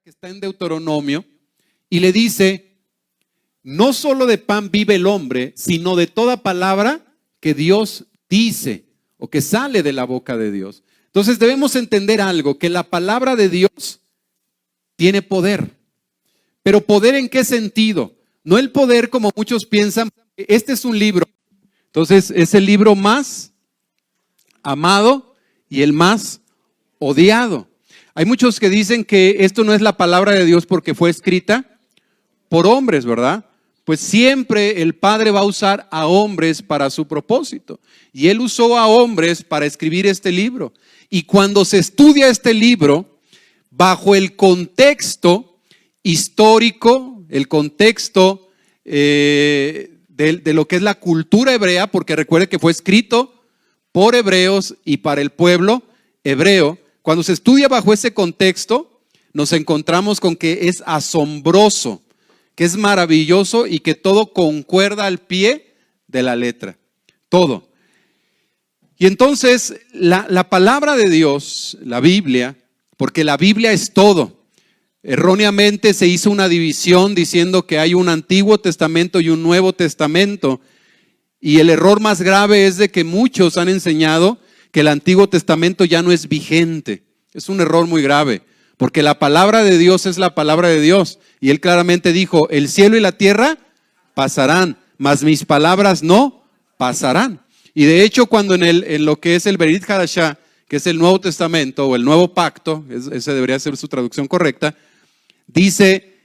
que está en Deuteronomio y le dice, no solo de pan vive el hombre, sino de toda palabra que Dios dice o que sale de la boca de Dios. Entonces debemos entender algo, que la palabra de Dios tiene poder. Pero ¿poder en qué sentido? No el poder como muchos piensan. Este es un libro. Entonces es el libro más amado y el más odiado. Hay muchos que dicen que esto no es la palabra de Dios porque fue escrita por hombres, ¿verdad? Pues siempre el Padre va a usar a hombres para su propósito. Y Él usó a hombres para escribir este libro. Y cuando se estudia este libro, bajo el contexto histórico, el contexto de lo que es la cultura hebrea, porque recuerde que fue escrito por hebreos y para el pueblo hebreo. Cuando se estudia bajo ese contexto, nos encontramos con que es asombroso, que es maravilloso y que todo concuerda al pie de la letra. Todo. Y entonces la palabra de Dios, la Biblia, porque la Biblia es todo. Erróneamente se hizo una división diciendo que hay un Antiguo Testamento y un Nuevo Testamento. Y el error más grave es de que muchos han enseñado que el Antiguo Testamento ya no es vigente. Es un error muy grave, porque la palabra de Dios es la palabra de Dios. Y Él claramente dijo, el cielo y la tierra pasarán, mas mis palabras no pasarán. Y de hecho, cuando en lo que es el Berit Hadashah, que es el Nuevo Testamento o el Nuevo Pacto, esa debería ser su traducción correcta, dice,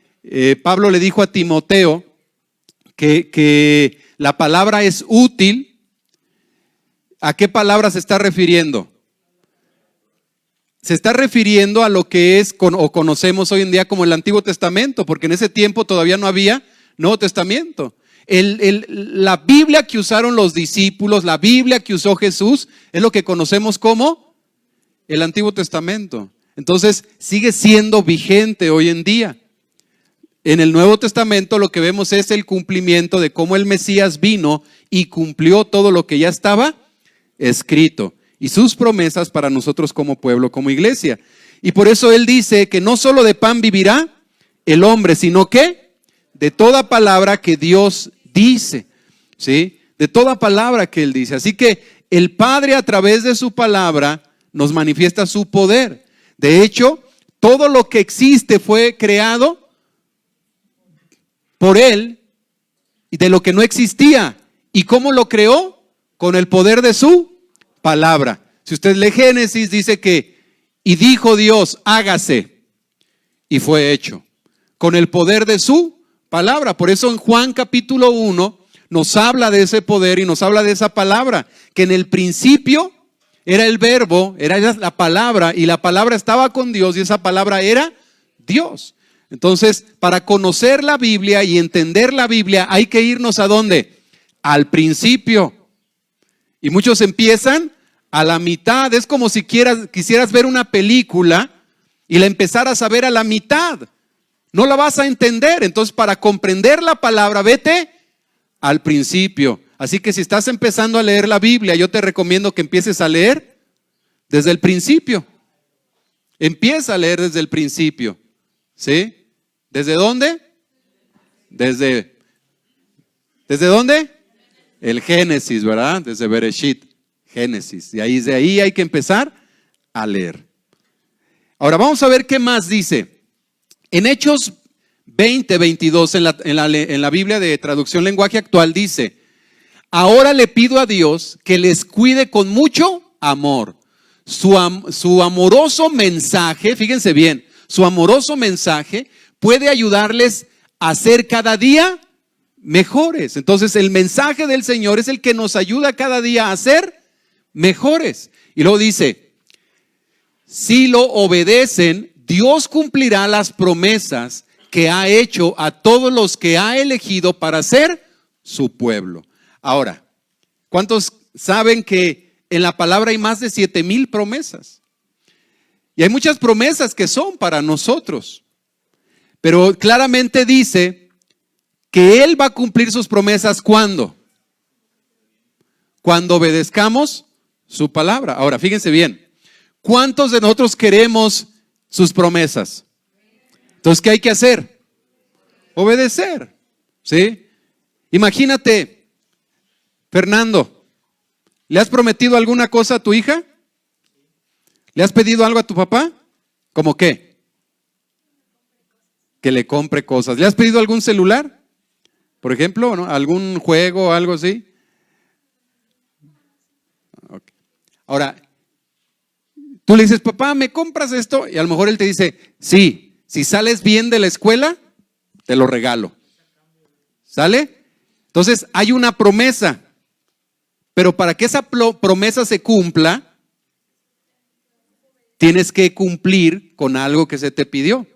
Pablo le dijo a Timoteo que la palabra es útil. ¿A qué palabra se está refiriendo? Se está refiriendo a lo que es o conocemos hoy en día como el Antiguo Testamento, porque en ese tiempo todavía no había Nuevo Testamento. La Biblia que usaron los discípulos, la Biblia que usó Jesús, es lo que conocemos como el Antiguo Testamento. Entonces sigue siendo vigente hoy en día. En el Nuevo Testamento lo que vemos es el cumplimiento de cómo el Mesías vino y cumplió todo lo que ya estaba escrito y sus promesas para nosotros como pueblo, como iglesia. Y por eso Él dice que no solo de pan vivirá el hombre, sino que de toda palabra que Dios dice, ¿sí? De toda palabra que Él dice. Así que el Padre a través de su palabra nos manifiesta su poder. De hecho, todo lo que existe fue creado por Él y de lo que no existía. ¿Y cómo lo creó? Con el poder de su palabra. Si usted lee Génesis, dice que, y dijo Dios, hágase, y fue hecho. Con el poder de su palabra. Por eso en Juan capítulo 1 nos habla de ese poder y nos habla de esa palabra, que en el principio era el verbo, era la palabra, y la palabra estaba con Dios y esa palabra era Dios. Entonces, para conocer la Biblia y entender la Biblia, hay que irnos ¿a dónde? Al principio. Y muchos empiezan a la mitad. Es como si quisieras ver una película y la empezaras a ver a la mitad. No la vas a entender. Entonces, para comprender la palabra, vete al principio. Así que si estás empezando a leer la Biblia, yo te recomiendo que empieces a leer desde el principio. Empieza a leer desde el principio. ¿Sí? ¿Desde dónde? ¿Desde dónde? El Génesis, ¿verdad? Desde Bereshit, Génesis. De ahí hay que empezar a leer. Ahora vamos a ver qué más dice. En Hechos 20:22, en la Biblia de traducción lenguaje actual, dice: ahora le pido a Dios que les cuide con mucho amor. Su amoroso mensaje, fíjense bien, su amoroso mensaje puede ayudarles a ser cada día mejores. Entonces el mensaje del Señor es el que nos ayuda cada día a ser mejores. Y luego dice, si lo obedecen, Dios cumplirá las promesas que ha hecho a todos los que ha elegido para ser su pueblo. Ahora, ¿cuántos saben que en la palabra hay más de 7,000 promesas? Y hay muchas promesas que son para nosotros, pero claramente dice que Él va a cumplir sus promesas. ¿Cuándo? Cuando obedezcamos su palabra. Ahora, fíjense bien, ¿cuántos de nosotros queremos sus promesas? Entonces, ¿qué hay que hacer? Obedecer, ¿sí? Imagínate, Fernando, ¿le has prometido alguna cosa a tu hija? ¿Le has pedido algo a tu papá? ¿Cómo qué? Que le compre cosas. ¿Le has pedido algún celular? Por ejemplo, ¿no? ¿Algún juego o algo así? Okay. Ahora, tú le dices, papá, ¿me compras esto? Y a lo mejor él te dice, sí, si sales bien de la escuela, te lo regalo. ¿Sale? Entonces hay una promesa, pero para que esa promesa se cumpla, tienes que cumplir con algo que se te pidió.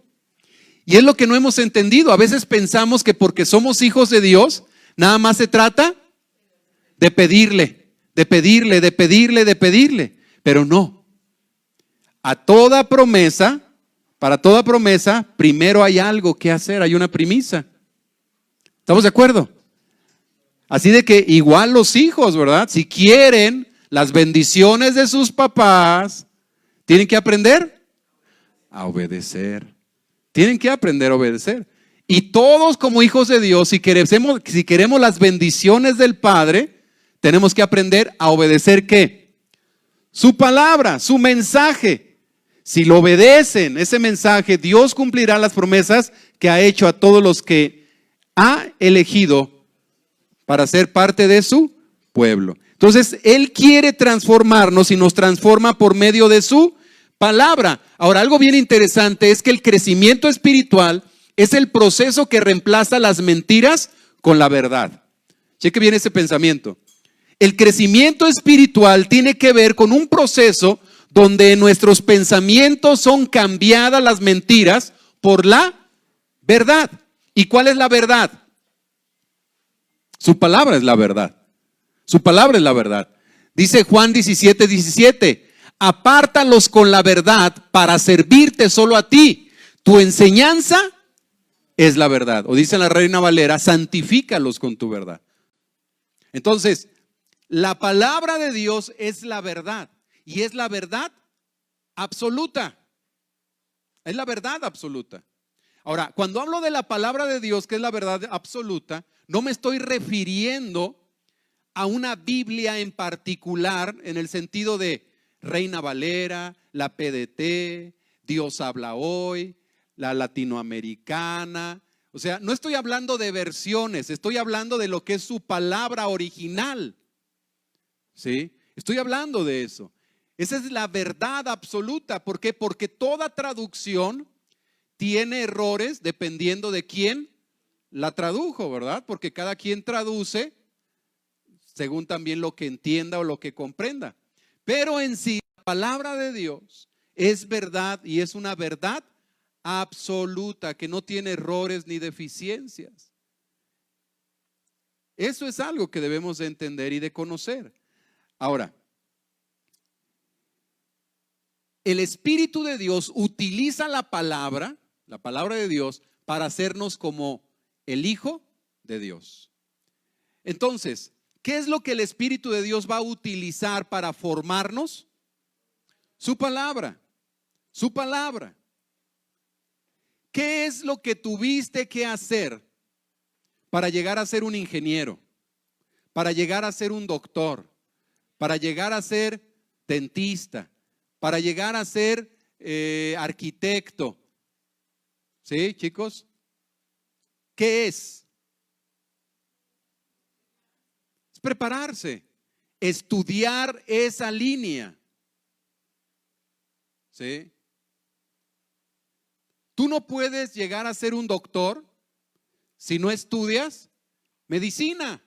Y es lo que no hemos entendido. A veces pensamos que porque somos hijos de Dios, nada más se trata de pedirle, de pedirle, de pedirle, de pedirle. Pero no. A toda promesa, para toda promesa, primero hay algo que hacer, hay una premisa. ¿Estamos de acuerdo? Así de que igual los hijos, ¿verdad? Si quieren las bendiciones de sus papás, tienen que aprender a obedecer. Tienen que aprender a obedecer. Y todos como hijos de Dios, si queremos las bendiciones del Padre, tenemos que aprender a obedecer ¿qué? Su palabra, su mensaje. Si lo obedecen, ese mensaje, Dios cumplirá las promesas que ha hecho a todos los que ha elegido para ser parte de su pueblo. Entonces, Él quiere transformarnos y nos transforma por medio de su palabra. Ahora, algo bien interesante es que el crecimiento espiritual es el proceso que reemplaza las mentiras con la verdad. Cheque bien ese pensamiento. El crecimiento espiritual tiene que ver con un proceso donde nuestros pensamientos son cambiadas las mentiras por la verdad. ¿Y cuál es la verdad? Su palabra es la verdad. Su palabra es la verdad. Dice Juan 17:17. Apártalos con la verdad para servirte solo a ti. Tu enseñanza es la verdad. O dice la Reina Valera, santifícalos con tu verdad. Entonces, la palabra de Dios es la verdad. Y es la verdad absoluta. Es la verdad absoluta. Ahora, cuando hablo de la palabra de Dios, que es la verdad absoluta, no me estoy refiriendo a una Biblia en particular en el sentido de Reina Valera, la PDT, Dios habla hoy, la latinoamericana. O sea, no estoy hablando de versiones, estoy hablando de lo que es su palabra original. ¿Sí? Estoy hablando de eso. Esa es la verdad absoluta. ¿Por qué? Porque toda traducción tiene errores dependiendo de quién la tradujo, ¿verdad? Porque cada quien traduce según también lo que entienda o lo que comprenda. Pero en sí, la palabra de Dios es verdad y es una verdad absoluta que no tiene errores ni deficiencias. Eso es algo que debemos de entender y de conocer. Ahora, el Espíritu de Dios utiliza la palabra de Dios, para hacernos como el Hijo de Dios. Entonces, ¿qué es lo que el Espíritu de Dios va a utilizar para formarnos? Su palabra, su palabra. ¿Qué es lo que tuviste que hacer para llegar a ser un ingeniero? Para llegar a ser un doctor, para llegar a ser dentista, para llegar a ser arquitecto. ¿Sí, chicos? ¿Qué es? Es prepararse, estudiar esa línea. ¿Sí? Tú no puedes llegar a ser un doctor si no estudias medicina.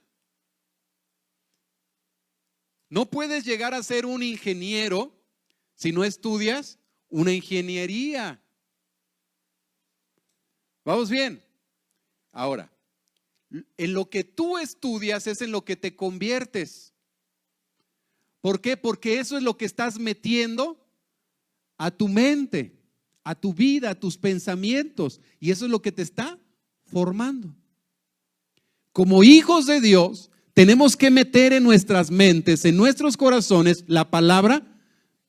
No puedes llegar a ser un ingeniero si no estudias una ingeniería. ¿Vamos bien? Ahora, en lo que tú estudias es en lo que te conviertes. ¿Por qué? Porque eso es lo que estás metiendo a tu mente, a tu vida, a tus pensamientos. Y eso es lo que te está formando. Como hijos de Dios, tenemos que meter en nuestras mentes, en nuestros corazones, la palabra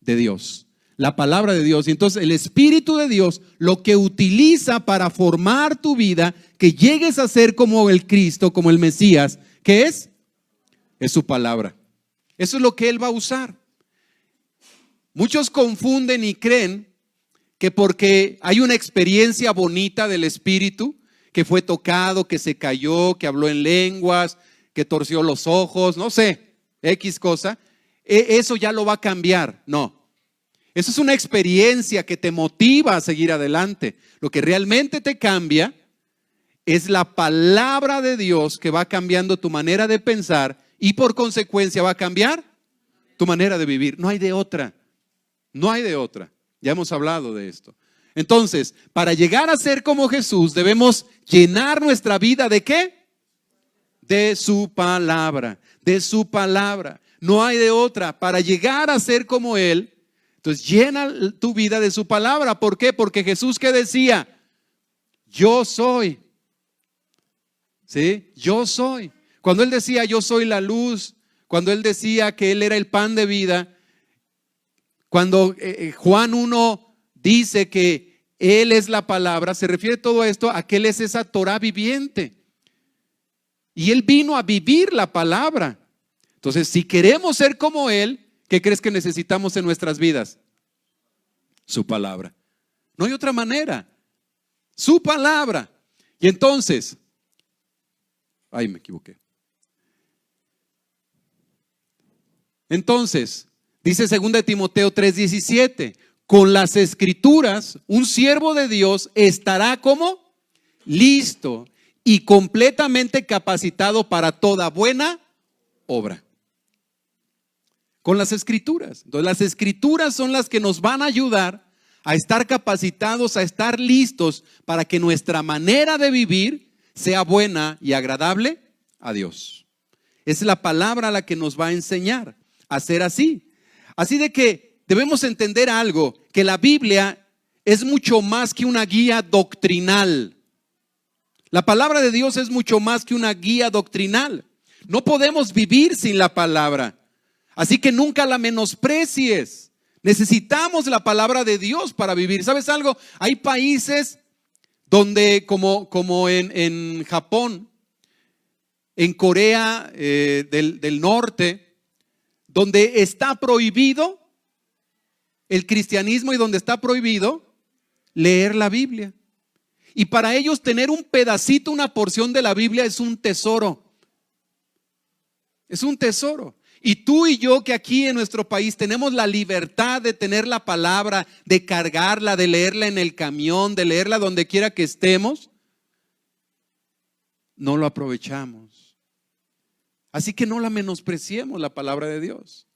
de Dios. la palabra de Dios. Y entonces el Espíritu de Dios lo que utiliza para formar tu vida, que llegues a ser como el Cristo, como el Mesías, ¿qué es? Es su palabra. Eso es lo que Él va a usar. Muchos confunden y creen que porque hay una experiencia bonita del Espíritu, que fue tocado, que se cayó, que habló en lenguas, que torció los ojos, no sé, X cosa, eso ya lo va a cambiar. No. Eso es una experiencia que te motiva a seguir adelante. Lo que realmente te cambia es la palabra de Dios, que va cambiando tu manera de pensar y por consecuencia va a cambiar tu manera de vivir. No hay de otra. No hay de otra. Ya hemos hablado de esto. Entonces, para llegar a ser como Jesús, debemos llenar nuestra vida ¿de qué? De su palabra. De su palabra. No hay de otra. Para llegar a ser como Él, entonces llena tu vida de su palabra. ¿Por qué? Porque Jesús, ¿qué decía? Yo soy. ¿Sí? Yo soy. Cuando Él decía yo soy la luz, cuando Él decía que Él era el pan de vida, cuando Juan 1 dice que Él es la palabra, se refiere todo esto a que Él es esa Torah viviente. Y Él vino a vivir la palabra. Entonces, si queremos ser como Él, ¿qué crees que necesitamos en nuestras vidas? Su palabra. No hay otra manera. Su palabra. Y entonces, ay, me equivoqué. Entonces, dice 2 Timoteo 3:17, con las escrituras, un siervo de Dios estará como listo y completamente capacitado para toda buena obra. Con las escrituras. Entonces, las escrituras son las que nos van a ayudar a estar capacitados, a estar listos para que nuestra manera de vivir sea buena y agradable a Dios. Es la palabra la que nos va a enseñar a ser así. Así de que debemos entender algo, que la Biblia es mucho más que una guía doctrinal. La palabra de Dios es mucho más que una guía doctrinal. No podemos vivir sin la palabra. Así que nunca la menosprecies. Necesitamos la palabra de Dios para vivir. ¿Sabes algo? Hay países donde, como en Japón, en Corea del Norte, donde está prohibido el cristianismo y donde está prohibido leer la Biblia. Y para ellos tener un pedacito, una porción de la Biblia es un tesoro. Es un tesoro. Y tú y yo que aquí en nuestro país tenemos la libertad de tener la palabra, de cargarla, de leerla en el camión, de leerla donde quiera que estemos, no lo aprovechamos. Así que no la menospreciemos, la palabra de Dios.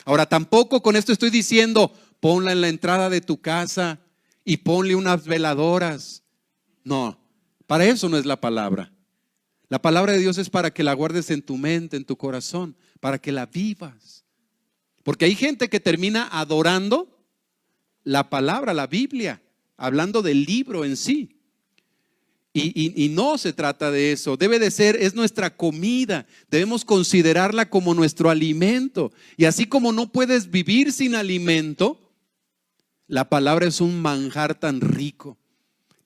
Ahora, tampoco con esto estoy diciendo, ponla en la entrada de tu casa y ponle unas veladoras. No, para eso no es la palabra. La palabra de Dios es para que la guardes en tu mente, en tu corazón, para que la vivas. Porque hay gente que termina adorando la palabra, la Biblia, hablando del libro en sí. Y no se trata de eso. Debe de ser, es nuestra comida. Debemos considerarla como nuestro alimento. Y así como no puedes vivir sin alimento, la palabra es un manjar tan rico,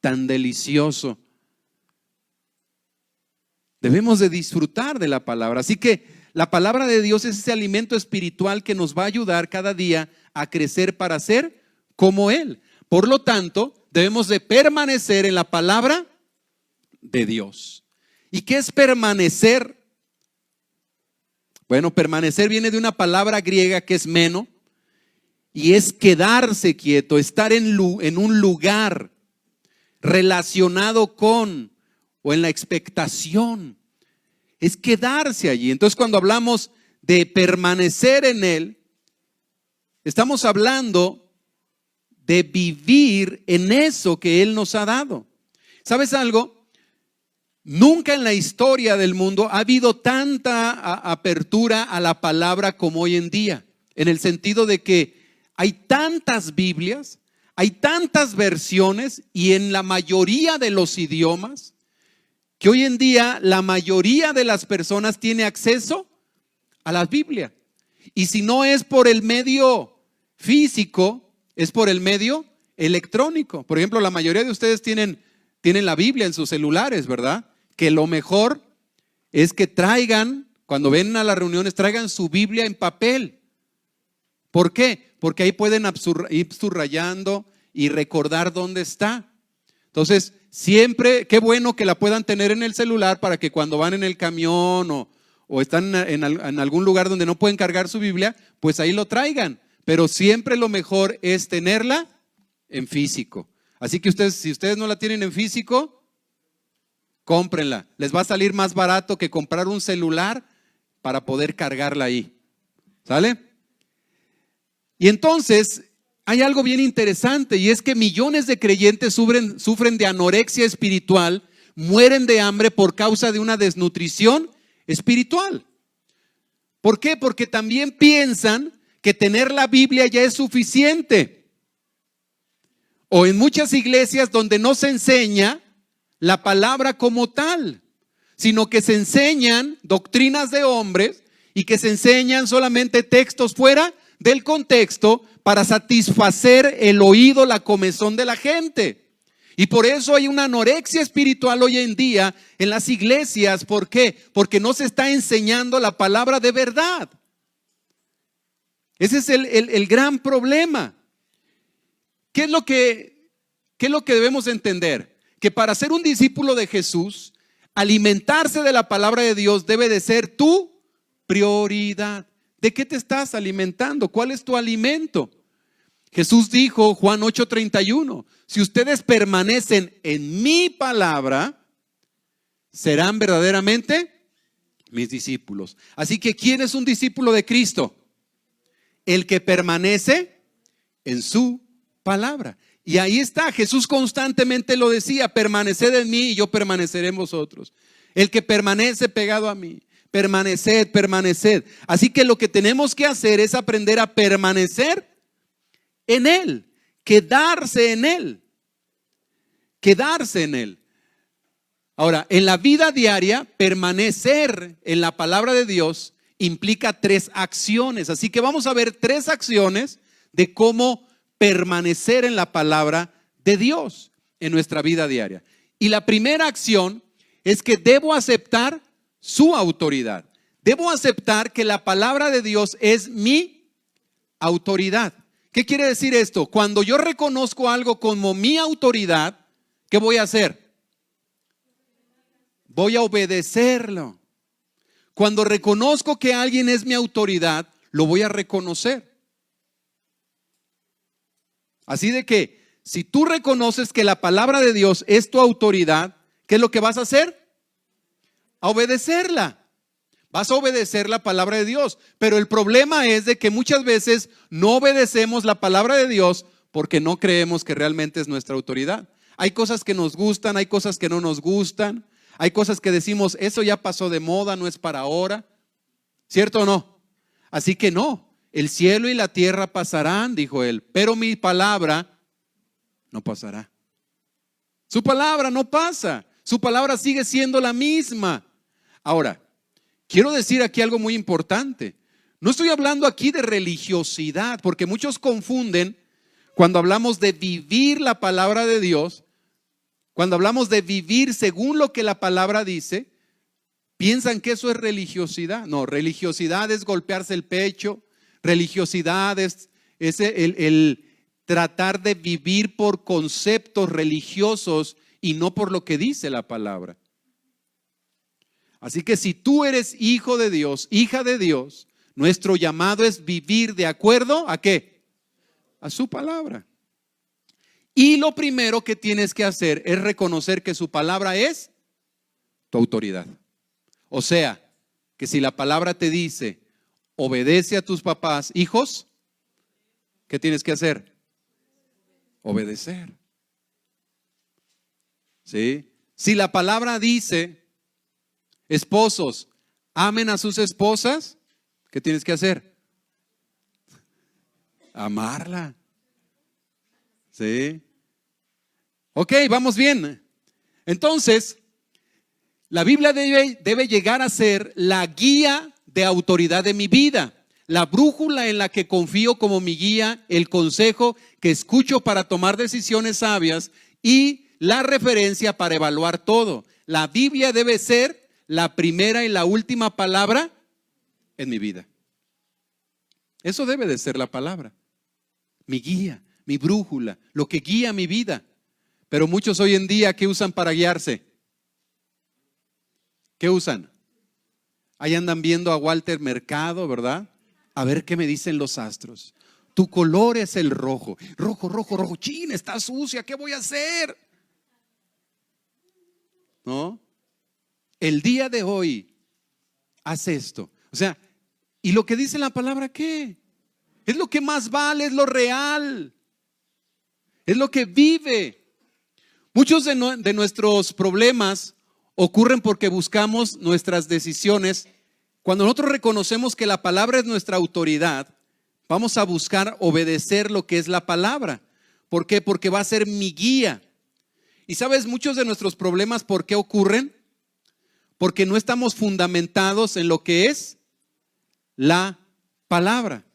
tan delicioso. Debemos de disfrutar de la palabra. Así que la palabra de Dios es ese alimento espiritual que nos va a ayudar cada día a crecer para ser como Él. Por lo tanto, debemos de permanecer en la palabra de Dios. ¿Y qué es permanecer? Bueno, permanecer viene de una palabra griega que es meno y es quedarse quieto, estar en un lugar relacionado con o en la expectación. Es quedarse allí. Entonces, cuando hablamos de permanecer en Él, estamos hablando de vivir en eso que Él nos ha dado. ¿Sabes algo? Nunca en la historia del mundo ha habido tanta apertura a la palabra como hoy en día, en el sentido de que hay tantas Biblias, hay tantas versiones y en la mayoría de los idiomas, que hoy en día la mayoría de las personas tiene acceso a la Biblia. Y si no es por el medio físico, es por el medio electrónico. Por ejemplo, la mayoría de ustedes tienen la Biblia en sus celulares, ¿verdad? Que lo mejor es que traigan, cuando ven a las reuniones, traigan su Biblia en papel. ¿Por qué? Porque ahí pueden ir subrayando y recordar dónde está. Entonces, siempre, qué bueno que la puedan tener en el celular para que cuando van en el camión o están en algún lugar donde no pueden cargar su Biblia, pues ahí lo traigan. Pero siempre lo mejor es tenerla en físico. Así que si ustedes no la tienen en físico, cómprenla. Les va a salir más barato que comprar un celular para poder cargarla ahí. ¿Sale? Y entonces hay algo bien interesante, y es que millones de creyentes sufren de anorexia espiritual, mueren de hambre por causa de una desnutrición espiritual. ¿Por qué? Porque también piensan que tener la Biblia ya es suficiente. O en muchas iglesias donde no se enseña la palabra como tal, sino que se enseñan doctrinas de hombres y que se enseñan solamente textos fuera del contexto para satisfacer el oído, la comezón de la gente. Y por eso hay una anorexia espiritual hoy en día en las iglesias. ¿Por qué? Porque no se está enseñando la palabra de verdad. Ese es el gran problema. ¿Qué es lo que debemos entender? Que para ser un discípulo de Jesús, alimentarse de la palabra de Dios debe de ser tu prioridad. ¿De qué te estás alimentando? ¿Cuál es tu alimento? Jesús dijo, Juan 8:31, si ustedes permanecen en mi palabra, serán verdaderamente mis discípulos. Así que, ¿quién es un discípulo de Cristo? El que permanece en su palabra. Y ahí está, Jesús constantemente lo decía, permaneced en mí y yo permaneceré en vosotros. El que permanece pegado a mí. Permaneced, permaneced. Así que lo que tenemos que hacer es aprender a permanecer en Él, quedarse en Él, quedarse en Él. Ahora, en la vida diaria, permanecer en la palabra de Dios implica 3 acciones. Así que vamos a ver 3 acciones de cómo permanecer en la palabra de Dios en nuestra vida diaria. Y la primera acción es que debo aceptar su autoridad. Debo aceptar que la palabra de Dios es mi autoridad. ¿Qué quiere decir esto? Cuando yo reconozco algo como mi autoridad, ¿qué voy a hacer? Voy a obedecerlo. Cuando reconozco que alguien es mi autoridad, lo voy a reconocer. Así de que, si tú reconoces que la palabra de Dios es tu autoridad, ¿qué es lo que vas a hacer? A obedecerla. Vas a obedecer la palabra de Dios. Pero el problema es de que muchas veces no obedecemos la palabra de Dios porque no creemos que realmente es nuestra autoridad. Hay cosas que nos gustan, hay cosas que no nos gustan. Hay cosas que decimos, eso ya pasó de moda, no es para ahora. ¿Cierto o no? Así que no, el cielo y la tierra pasarán, dijo él, pero mi palabra no pasará. Su palabra no pasa, su palabra sigue siendo la misma. Ahora, quiero decir aquí algo muy importante. No estoy hablando aquí de religiosidad, porque muchos confunden cuando hablamos de vivir la palabra de Dios. Cuando hablamos de vivir según lo que la palabra dice, piensan que eso es religiosidad. No, religiosidad es golpearse el pecho. Religiosidad es el tratar de vivir por conceptos religiosos y no por lo que dice la palabra. Así que si tú eres hijo de Dios, hija de Dios, nuestro llamado es vivir de acuerdo ¿a qué? A su palabra. Y lo primero que tienes que hacer es reconocer que su palabra es tu autoridad. O sea, que si la palabra te dice, obedece a tus papás, hijos, ¿qué tienes que hacer? Obedecer. ¿Sí? Si la palabra dice, esposos, amen a sus esposas, ¿qué tienes que hacer? Amarla. ¿Sí? Ok, vamos bien. Entonces, la Biblia debe llegar a ser la guía de autoridad de mi vida. la brújula en la que confío como mi guía, el consejo que escucho para tomar decisiones sabias y la referencia para evaluar todo. La Biblia debe ser la primera y la última palabra en mi vida. Eso debe de ser la palabra. Mi guía, mi brújula, lo que guía mi vida. Pero muchos hoy en día, ¿qué usan para guiarse? ¿Qué usan? Ahí andan viendo a Walter Mercado, ¿verdad? A ver qué me dicen los astros. Tu color es el rojo. Rojo, rojo, rojo. Chin, está sucia, ¿qué voy a hacer? ¿No? El día de hoy, haz esto. O sea, ¿y lo que dice la palabra qué? Es lo que más vale, es lo real. Es lo que vive. Muchos de nuestros problemas ocurren porque buscamos nuestras decisiones. Cuando nosotros reconocemos que la palabra es nuestra autoridad, vamos a buscar obedecer lo que es la palabra. ¿Por qué? Porque va a ser mi guía. Y sabes, muchos de nuestros problemas, ¿por qué ocurren? Porque no estamos fundamentados en lo que es la palabra.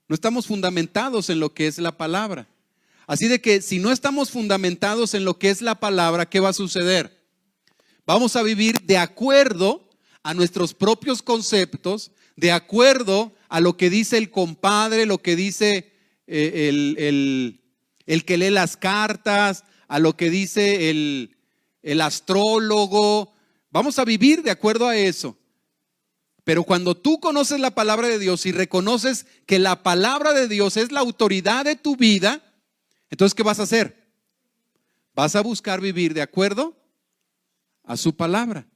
No estamos fundamentados en lo que es la palabra. Así de que si no estamos fundamentados en lo que es la palabra, ¿qué va a suceder? Vamos a vivir de acuerdo a nuestros propios conceptos, de acuerdo a lo que dice el compadre, lo que dice el que lee las cartas, a lo que dice el astrólogo. Vamos a vivir de acuerdo a eso. Pero cuando tú conoces la palabra de Dios y reconoces que la palabra de Dios es la autoridad de tu vida, entonces ¿qué vas a hacer? Vas a buscar vivir de acuerdo a su palabra,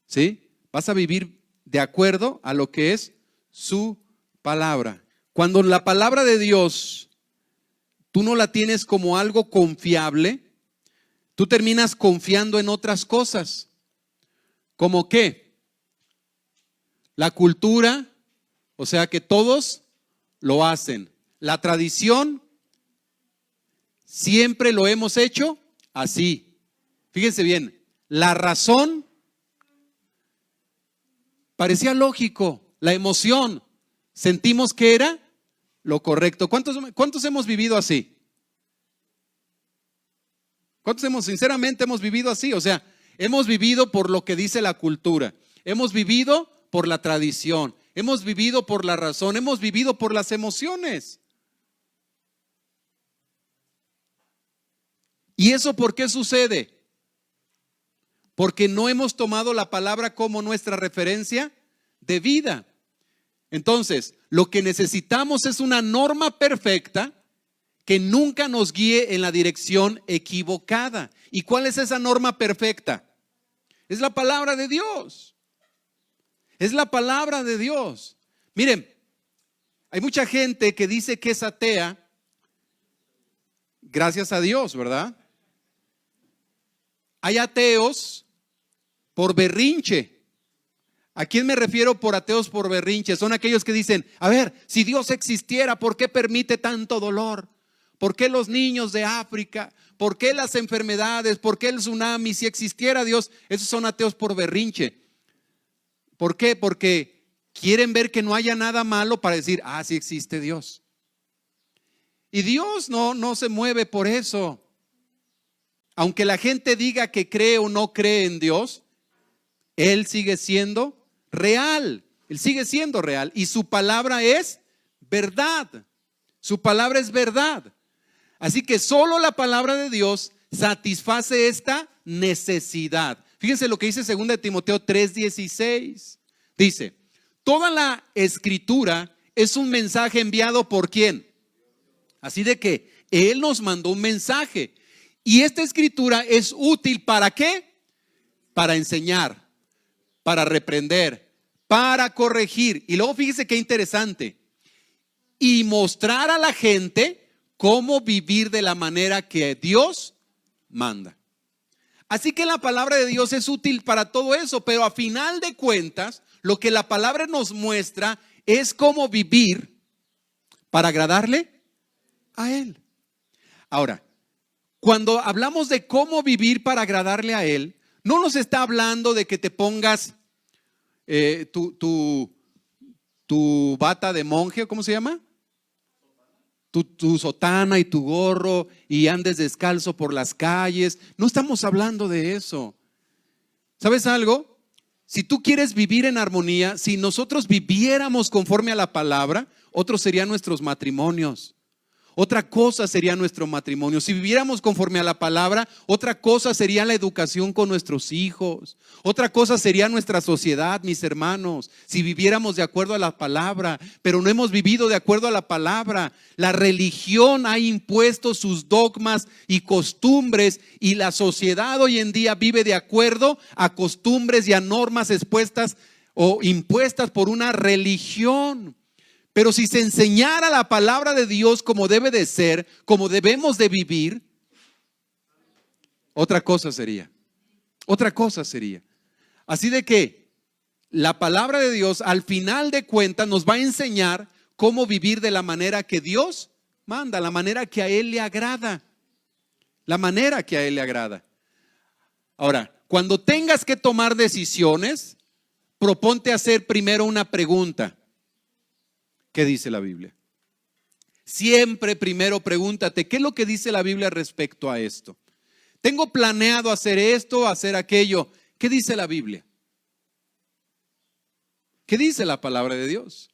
¿sí? Vas a vivir de acuerdo a lo que es su palabra. Cuando la palabra de Dios tú no la tienes como algo confiable, tú terminas confiando en otras cosas. ¿Cómo qué? La cultura, o sea que todos lo hacen. La tradición, siempre lo hemos hecho así. Fíjense bien, la razón parecía lógico, la emoción, sentimos que era lo correcto. ¿Cuántos hemos vivido así? ¿Cuántos sinceramente hemos vivido así? O sea, hemos vivido por lo que dice la cultura, hemos vivido por la tradición, hemos vivido por la razón, hemos vivido por las emociones. ¿Y eso por qué sucede? Porque no hemos tomado la palabra como nuestra referencia de vida. Entonces, lo que necesitamos es una norma perfecta que nunca nos guíe en la dirección equivocada. ¿Y cuál es esa norma perfecta? Es la palabra de Dios. Es la palabra de Dios. Miren, hay mucha gente que dice que es atea, gracias a Dios, ¿verdad? Hay ateos por berrinche. ¿A quién me refiero por ateos por berrinche? Son aquellos que dicen, a ver, si Dios existiera, ¿por qué permite tanto dolor? ¿Por qué los niños de África? ¿Por qué las enfermedades? ¿Por qué el tsunami? Si existiera Dios, esos son ateos por berrinche. ¿Por qué? Porque quieren ver que no haya nada malo para decir, sí existe Dios. Y Dios no se mueve por eso. Aunque la gente diga que cree o no cree en Dios, Él sigue siendo real. Él sigue siendo real. Y su palabra es verdad. Su palabra es verdad. Así que solo la palabra de Dios satisface esta necesidad. Fíjense lo que dice 2 Timoteo 3:16. Dice, toda la escritura es un mensaje enviado por ¿quién? Así de que Él nos mandó un mensaje. Y esta escritura es útil ¿para qué? Para enseñar, para reprender, para corregir. Y luego fíjese qué interesante. Y mostrar a la gente cómo vivir de la manera que Dios manda. Así que la palabra de Dios es útil para todo eso, pero a final de cuentas, lo que la palabra nos muestra es cómo vivir para agradarle a Él. Ahora, cuando hablamos de cómo vivir para agradarle a Él, no nos está hablando de que te pongas tu tu bata de monje, ¿cómo se llama? Tu sotana y tu gorro y andes descalzo por las calles. No estamos hablando de eso. ¿Sabes algo? Si tú quieres vivir en armonía, si nosotros viviéramos conforme a la palabra, otros serían nuestros matrimonios. Otra cosa sería nuestro matrimonio. Si viviéramos conforme a la palabra, otra cosa sería la educación con nuestros hijos. Otra cosa sería nuestra sociedad, mis hermanos, si viviéramos de acuerdo a la palabra. Pero no hemos vivido de acuerdo a la palabra. La religión ha impuesto sus dogmas y costumbres, y la sociedad hoy en día vive de acuerdo a costumbres y a normas expuestas o impuestas por una religión. Pero si se enseñara la palabra de Dios como debe de ser, como debemos de vivir, otra cosa sería. Otra cosa sería. Así de que la palabra de Dios al final de cuentas nos va a enseñar cómo vivir de la manera que Dios manda, la manera que a Él le agrada. La manera que a Él le agrada. Ahora, cuando tengas que tomar decisiones, proponte hacer primero una pregunta. ¿Qué dice la Biblia? Siempre primero pregúntate, ¿qué es lo que dice la Biblia respecto a esto? Tengo planeado hacer esto, hacer aquello. ¿Qué dice la Biblia? ¿Qué dice la palabra de Dios?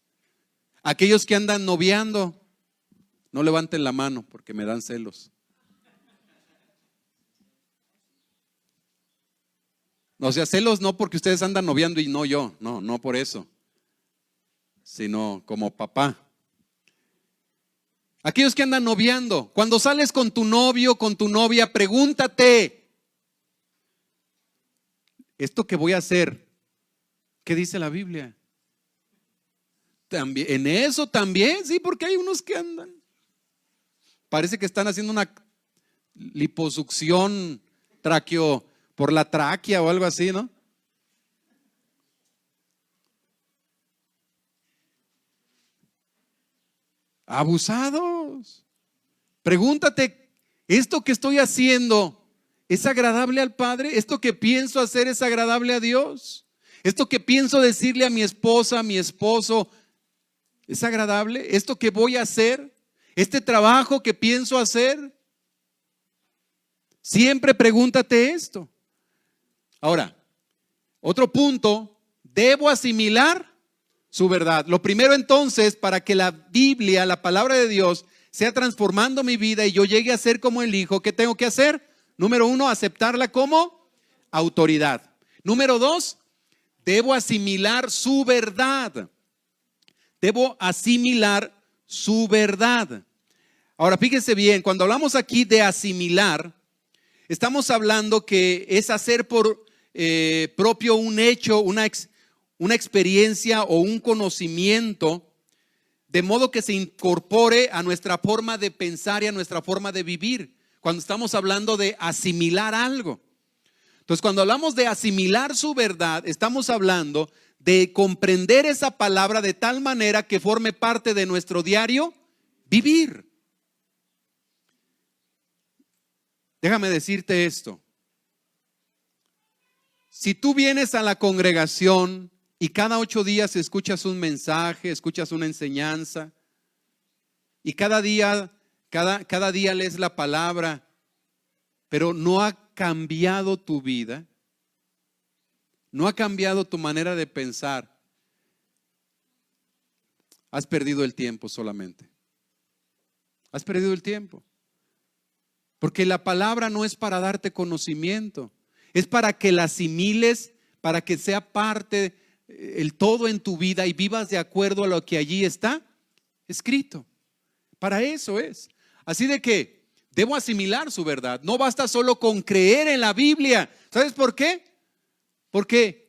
Aquellos que andan noviando, no levanten la mano porque me dan celos. O sea, celos no porque ustedes andan noviando y no yo, no por eso, sino como papá. Aquellos que andan noviando, cuando sales con tu novio, con tu novia, pregúntate, ¿esto que voy a hacer, qué dice la Biblia? También, en eso también, sí, porque hay unos que andan, parece que están haciendo una liposucción por la tráquea o algo así, ¿no? Abusados. Pregúntate, ¿esto que estoy haciendo es agradable al Padre? ¿Esto que pienso hacer es agradable a Dios? ¿Esto que pienso decirle a mi esposa, a mi esposo, es agradable? ¿Esto que voy a hacer? ¿Este trabajo que pienso hacer? Siempre pregúntate esto. Ahora, otro punto, debo asimilar su verdad. Lo primero entonces, para que la Biblia, la palabra de Dios, sea transformando mi vida y yo llegue a ser como el Hijo, ¿qué tengo que hacer? Número 1, aceptarla como autoridad. Número 2, debo asimilar su verdad. Debo asimilar su verdad. Ahora, fíjense bien, cuando hablamos aquí de asimilar, estamos hablando que es hacer por propio un hecho, una experiencia o un conocimiento, de modo que se incorpore a nuestra forma de pensar y a nuestra forma de vivir, cuando estamos hablando de asimilar algo. Entonces, cuando hablamos de asimilar su verdad, estamos hablando de comprender esa palabra de tal manera que forme parte de nuestro diario vivir. Déjame decirte esto. Si tú vienes a la congregación y cada 8 días escuchas un mensaje, escuchas una enseñanza, y cada día lees la palabra, pero no ha cambiado tu vida, no ha cambiado tu manera de pensar, has perdido el tiempo solamente. Has perdido el tiempo. Porque la palabra no es para darte conocimiento, es para que la asimiles, para que sea parte, el todo en tu vida y vivas de acuerdo a lo que allí está escrito. Para eso es. Así de que debo asimilar su verdad. No basta solo con creer en la Biblia. ¿Sabes por qué? Porque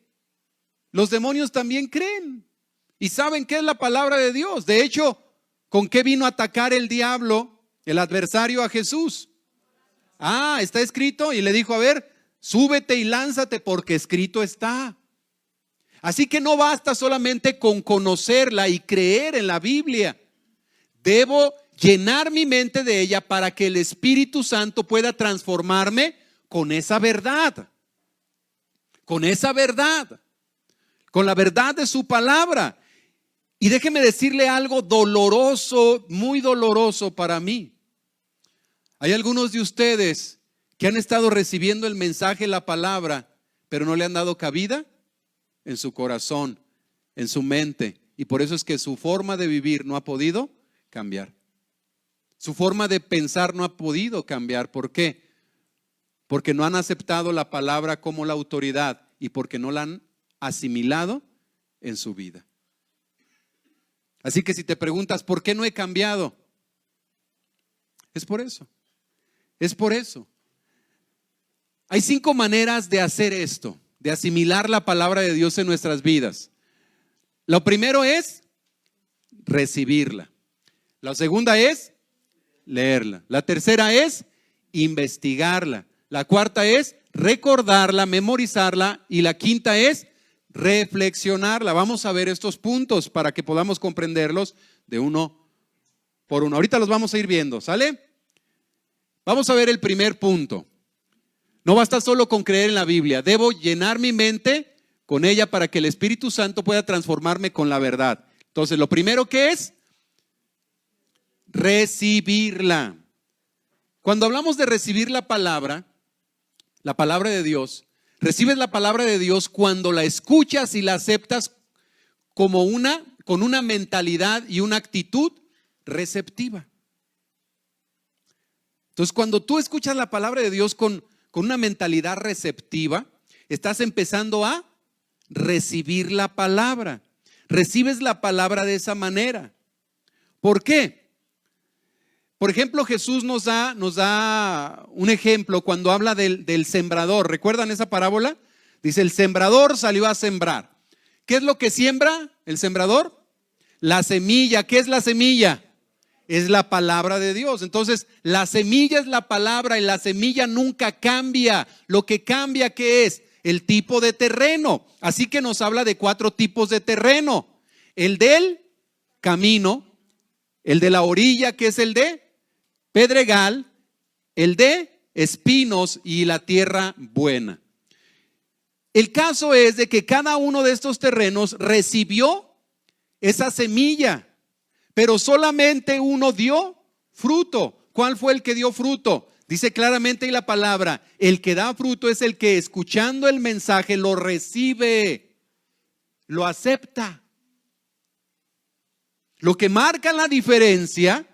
los demonios también creen y saben qué es la palabra de Dios. De hecho, ¿con qué vino a atacar el diablo, el adversario, a Jesús? Está escrito, y le dijo, a ver, súbete y lánzate porque escrito está. Así que no basta solamente con conocerla y creer en la Biblia. Debo llenar mi mente de ella para que el Espíritu Santo pueda transformarme con esa verdad. Con esa verdad. Con la verdad de su palabra. Y déjeme decirle algo doloroso, muy doloroso para mí. Hay algunos de ustedes que han estado recibiendo el mensaje, la palabra, pero no le han dado cabida en su corazón, en su mente. Y por eso es que su forma de vivir no ha podido cambiar. Su forma de pensar no ha podido cambiar. ¿Por qué? Porque no han aceptado la palabra como la autoridad y porque no la han asimilado en su vida. Así que si te preguntas, ¿por qué no he cambiado? Es por eso. Es por eso. Hay 5 maneras de hacer esto, de asimilar la palabra de Dios en nuestras vidas. Lo primero es recibirla. La segunda es leerla. La tercera es investigarla. La cuarta es recordarla, memorizarla. Y la quinta es reflexionarla. Vamos a ver estos puntos para que podamos comprenderlos de uno por uno. Ahorita los vamos a ir viendo, ¿sale? Vamos a ver el primer punto. No basta solo con creer en la Biblia. Debo llenar mi mente con ella para que el Espíritu Santo pueda transformarme con la verdad. Entonces, lo primero que es recibirla. Cuando hablamos de recibir la palabra de Dios, recibes la palabra de Dios cuando la escuchas y la aceptas como con una mentalidad y una actitud receptiva. Entonces, cuando tú escuchas la palabra de Dios con una mentalidad receptiva, estás empezando a recibir la palabra. Recibes la palabra de esa manera. ¿Por qué? Por ejemplo, Jesús nos da un ejemplo cuando habla del sembrador. ¿Recuerdan esa parábola? Dice, el sembrador salió a sembrar. ¿Qué es lo que siembra el sembrador? La semilla. ¿Qué es la semilla? Es la palabra de Dios. Entonces, la semilla es la palabra y la semilla nunca cambia. Lo que cambia, ¿qué es? El tipo de terreno. Así que nos habla de 4 tipos de terreno. El del camino, el de la orilla, que es el de pedregal, el de espinos y la tierra buena. El caso es de que cada uno de estos terrenos recibió esa semilla, pero solamente uno dio fruto. ¿Cuál fue el que dio fruto? Dice claramente en la palabra, el que da fruto es el que escuchando el mensaje lo recibe, lo acepta. Lo que marca la diferencia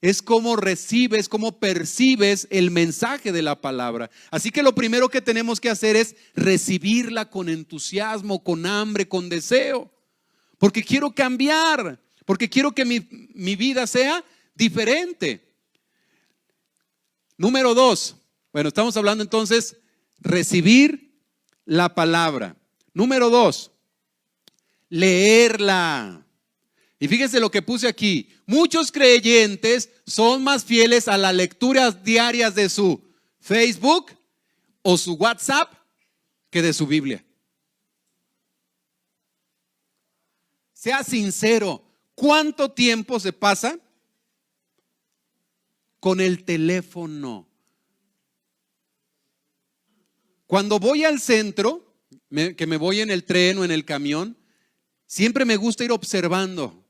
es cómo recibes, cómo percibes el mensaje de la palabra. Así que lo primero que tenemos que hacer es recibirla con entusiasmo, con hambre, con deseo. Porque quiero cambiar, porque quiero que mi vida sea diferente. Número 2. Bueno, estamos hablando entonces recibir la palabra. Número 2, leerla. Y fíjense lo que puse aquí. Muchos creyentes son más fieles a las lecturas diarias de su Facebook o su WhatsApp que de su Biblia. Sea sincero, ¿cuánto tiempo se pasa con el teléfono? Cuando voy al centro, que me voy en el tren o en el camión, siempre me gusta ir observando.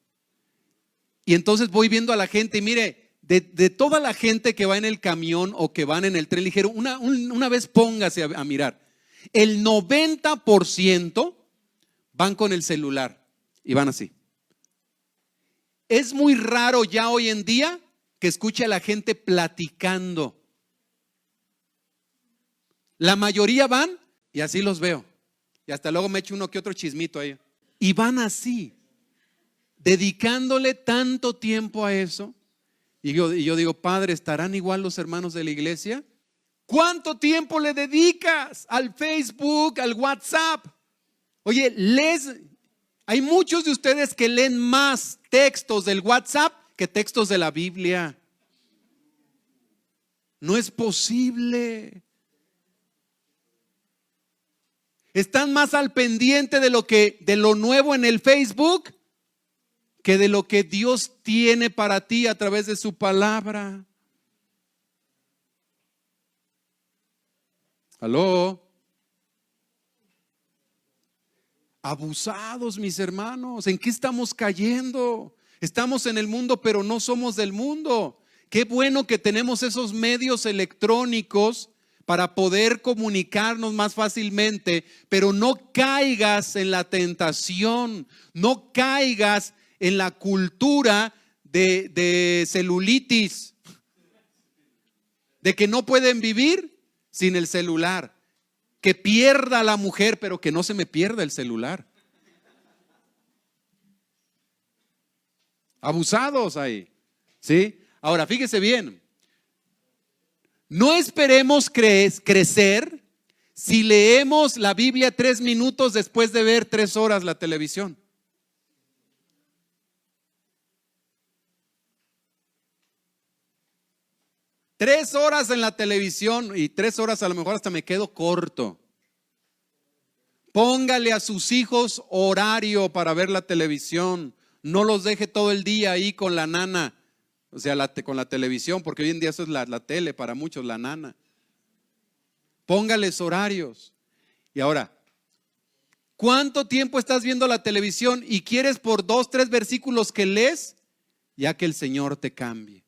Y entonces voy viendo a la gente y mire, de toda la gente que va en el camión o que van en el tren ligero, una vez póngase a mirar. El 90% van con el celular y van así. Es muy raro ya hoy en día que escuche a la gente platicando. La mayoría van y así los veo. Y hasta luego me echo uno que otro chismito ahí. Y van así, dedicándole tanto tiempo a eso. Y yo digo, Padre, ¿estarán igual los hermanos de la iglesia? ¿Cuánto tiempo le dedicas al Facebook, al WhatsApp? Oye, hay muchos de ustedes que leen más textos del WhatsApp que textos de la Biblia. No es posible. Están más al pendiente de lo nuevo en el Facebook que de lo que Dios tiene para ti a través de su palabra. ¿Aló? Abusados, mis hermanos. ¿En qué estamos cayendo? Estamos en el mundo, pero no somos del mundo. Qué bueno que tenemos esos medios electrónicos para poder comunicarnos más fácilmente, pero no caigas en la tentación, no caigas en la cultura de celulitis, de que no pueden vivir sin el celular. Que pierda a la mujer, pero que no se me pierda el celular. Abusados ahí, ¿sí? Ahora, fíjese bien. No esperemos crecer si leemos la Biblia 3 minutos después de ver 3 horas la televisión. Tres horas en la televisión y 3 horas a lo mejor hasta me quedo corto. Póngale a sus hijos horario para ver la televisión. No los deje todo el día ahí con la nana, o sea, con la televisión, porque hoy en día eso es la tele para muchos, la nana. Póngales horarios. Y ahora, ¿cuánto tiempo estás viendo la televisión y quieres por 2, 3 versículos que lees, ya que el Señor te cambie?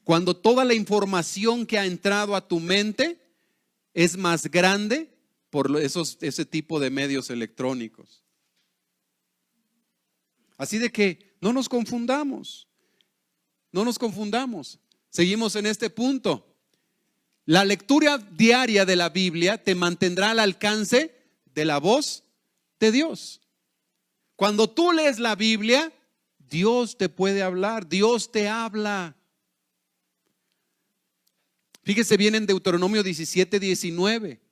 Cuando toda la información que ha entrado a tu mente es más grande por ese tipo de medios electrónicos. Así de que no nos confundamos, no nos confundamos. Seguimos en este punto. La lectura diaria de la Biblia te mantendrá al alcance de la voz de Dios. Cuando tú lees la Biblia, Dios te puede hablar, Dios te habla. Fíjese bien en Deuteronomio 17, 19,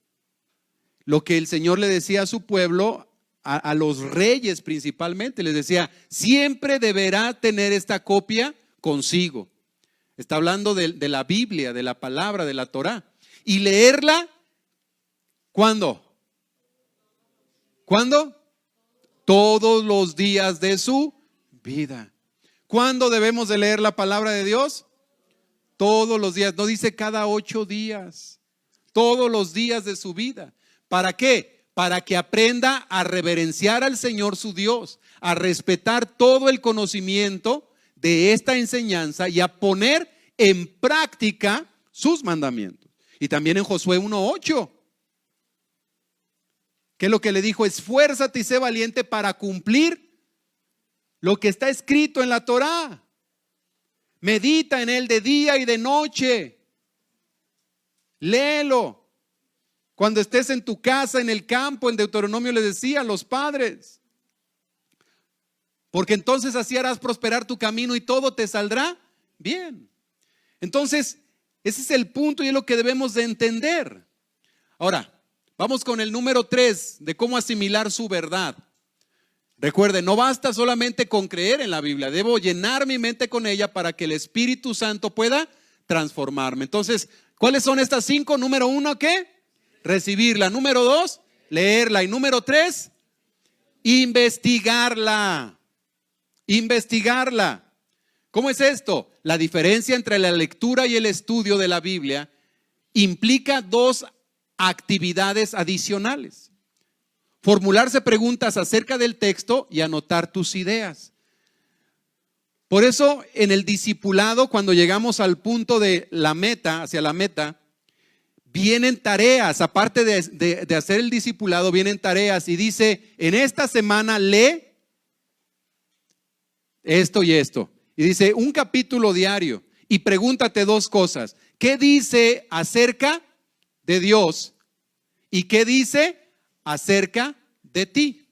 lo que el Señor le decía a su pueblo, a los reyes principalmente, les decía, siempre deberá tener esta copia consigo. Está hablando de la Biblia, de la palabra, de la Torá. Y leerla, ¿cuándo? ¿Cuándo? Todos los días de su vida. ¿Cuándo debemos de leer la palabra de Dios? Todos los días, no dice cada 8 días, todos los días de su vida. ¿Para qué? Para que aprenda a reverenciar al Señor su Dios, a respetar todo el conocimiento de esta enseñanza y a poner en práctica sus mandamientos. Y también en Josué 1:8, que es lo que le dijo: esfuérzate y sé valiente para cumplir lo que está escrito en la Torá. Medita en él de día y de noche. Léelo. Cuando estés en tu casa, en el campo, en Deuteronomio les decía a los padres, porque entonces así harás prosperar tu camino y todo te saldrá bien. Entonces, ese es el punto y es lo que debemos de entender. Ahora, vamos con el número 3 de cómo asimilar su verdad. Recuerde, no basta solamente con creer en la Biblia, debo llenar mi mente con ella para que el Espíritu Santo pueda transformarme. Entonces, ¿cuáles son estas 5? Número 1, ¿qué? Recibirla. Número 2, leerla. Y número 3, investigarla. Investigarla. ¿Cómo es esto? La diferencia entre la lectura y el estudio de la Biblia implica 2 actividades adicionales. Formularse preguntas acerca del texto y anotar tus ideas. Por eso en el discipulado, cuando llegamos al punto de la meta, hacia la meta, vienen tareas. Aparte de hacer el discipulado, vienen tareas y dice: en esta semana lee esto y esto. Y dice: un capítulo diario. Y pregúntate 2 cosas. ¿Qué dice acerca de Dios? ¿Y qué dice acerca de ti?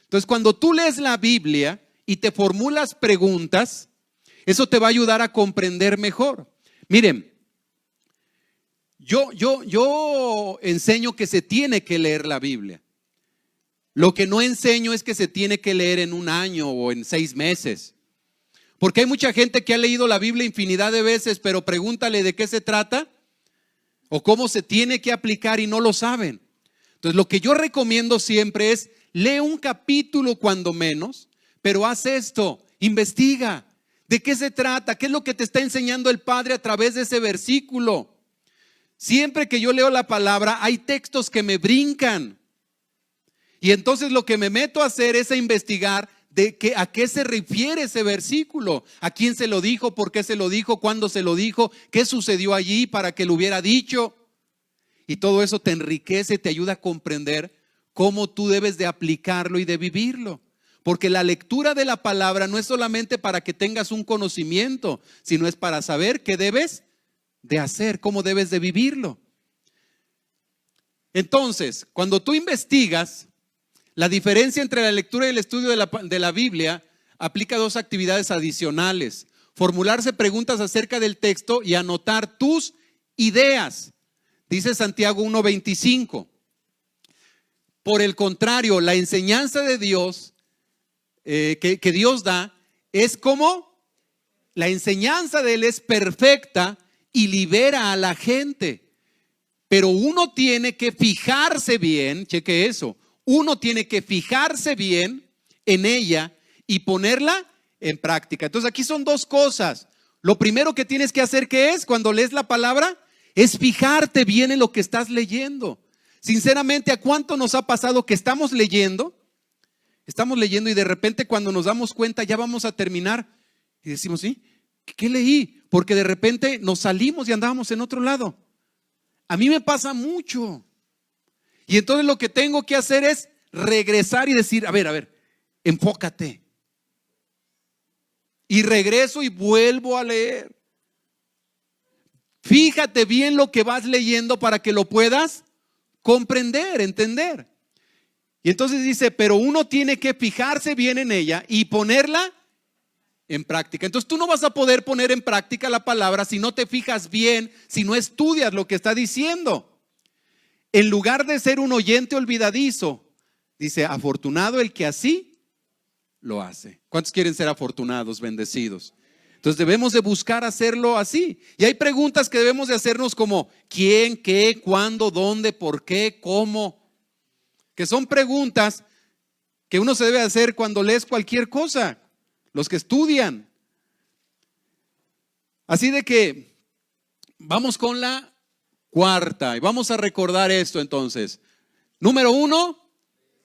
Entonces, cuando tú lees la Biblia y te formulas preguntas, eso te va a ayudar a comprender mejor. Miren, yo enseño que se tiene que leer la Biblia. Lo que no enseño es que se tiene que leer en 1 año o en 6 meses. Porque hay mucha gente que ha leído la Biblia infinidad de veces, pero pregúntale de qué se trata o cómo se tiene que aplicar y no lo saben. Entonces, lo que yo recomiendo siempre es: lee un capítulo cuando menos, pero haz esto, investiga. ¿De qué se trata? ¿Qué es lo que te está enseñando el Padre a través de ese versículo? Siempre que yo leo la palabra, hay textos que me brincan. Y entonces lo que me meto a hacer es a investigar a qué se refiere ese versículo, a quién se lo dijo, por qué se lo dijo, cuándo se lo dijo, qué sucedió allí para que lo hubiera dicho. Y todo eso te enriquece, te ayuda a comprender cómo tú debes de aplicarlo y de vivirlo. Porque la lectura de la palabra no es solamente para que tengas un conocimiento, sino es para saber qué debes de hacer, cómo debes de vivirlo. Entonces, cuando tú investigas, la diferencia entre la lectura y el estudio de la Biblia aplica dos actividades adicionales: formularse preguntas acerca del texto y anotar tus ideas. Dice Santiago 1:25. Por el contrario, la enseñanza de Dios que Dios da es como la enseñanza de Él es perfecta y libera a la gente. Pero uno tiene que fijarse bien, cheque eso, uno tiene que fijarse bien en ella y ponerla en práctica. Entonces aquí son dos cosas. Lo primero que tienes que hacer, ¿qué es? Cuando lees la palabra, es fijarte bien en lo que estás leyendo. Sinceramente, ¿a cuánto nos ha pasado que estamos leyendo y de repente cuando nos damos cuenta ya vamos a terminar y decimos, ¿sí? ¿Qué leí? Porque de repente nos salimos y andábamos en otro lado. A mí me pasa mucho. Y entonces lo que tengo que hacer es regresar y decir, a ver, enfócate. Y regreso y vuelvo a leer. Fíjate bien lo que vas leyendo para que lo puedas comprender, entender. Y entonces dice, pero uno tiene que fijarse bien en ella y ponerla en práctica. Entonces tú no vas a poder poner en práctica la palabra si no te fijas bien, si no estudias lo que está diciendo. En lugar de ser un oyente olvidadizo, dice, afortunado el que así lo hace. ¿Cuántos quieren ser afortunados, bendecidos? Entonces debemos de buscar hacerlo así. Y hay preguntas que debemos de hacernos como ¿quién, qué, cuándo, dónde, por qué, cómo? Que son preguntas que uno se debe hacer cuando lees cualquier cosa, los que estudian. Así de que vamos con la cuarta y vamos a recordar esto entonces. Número 1,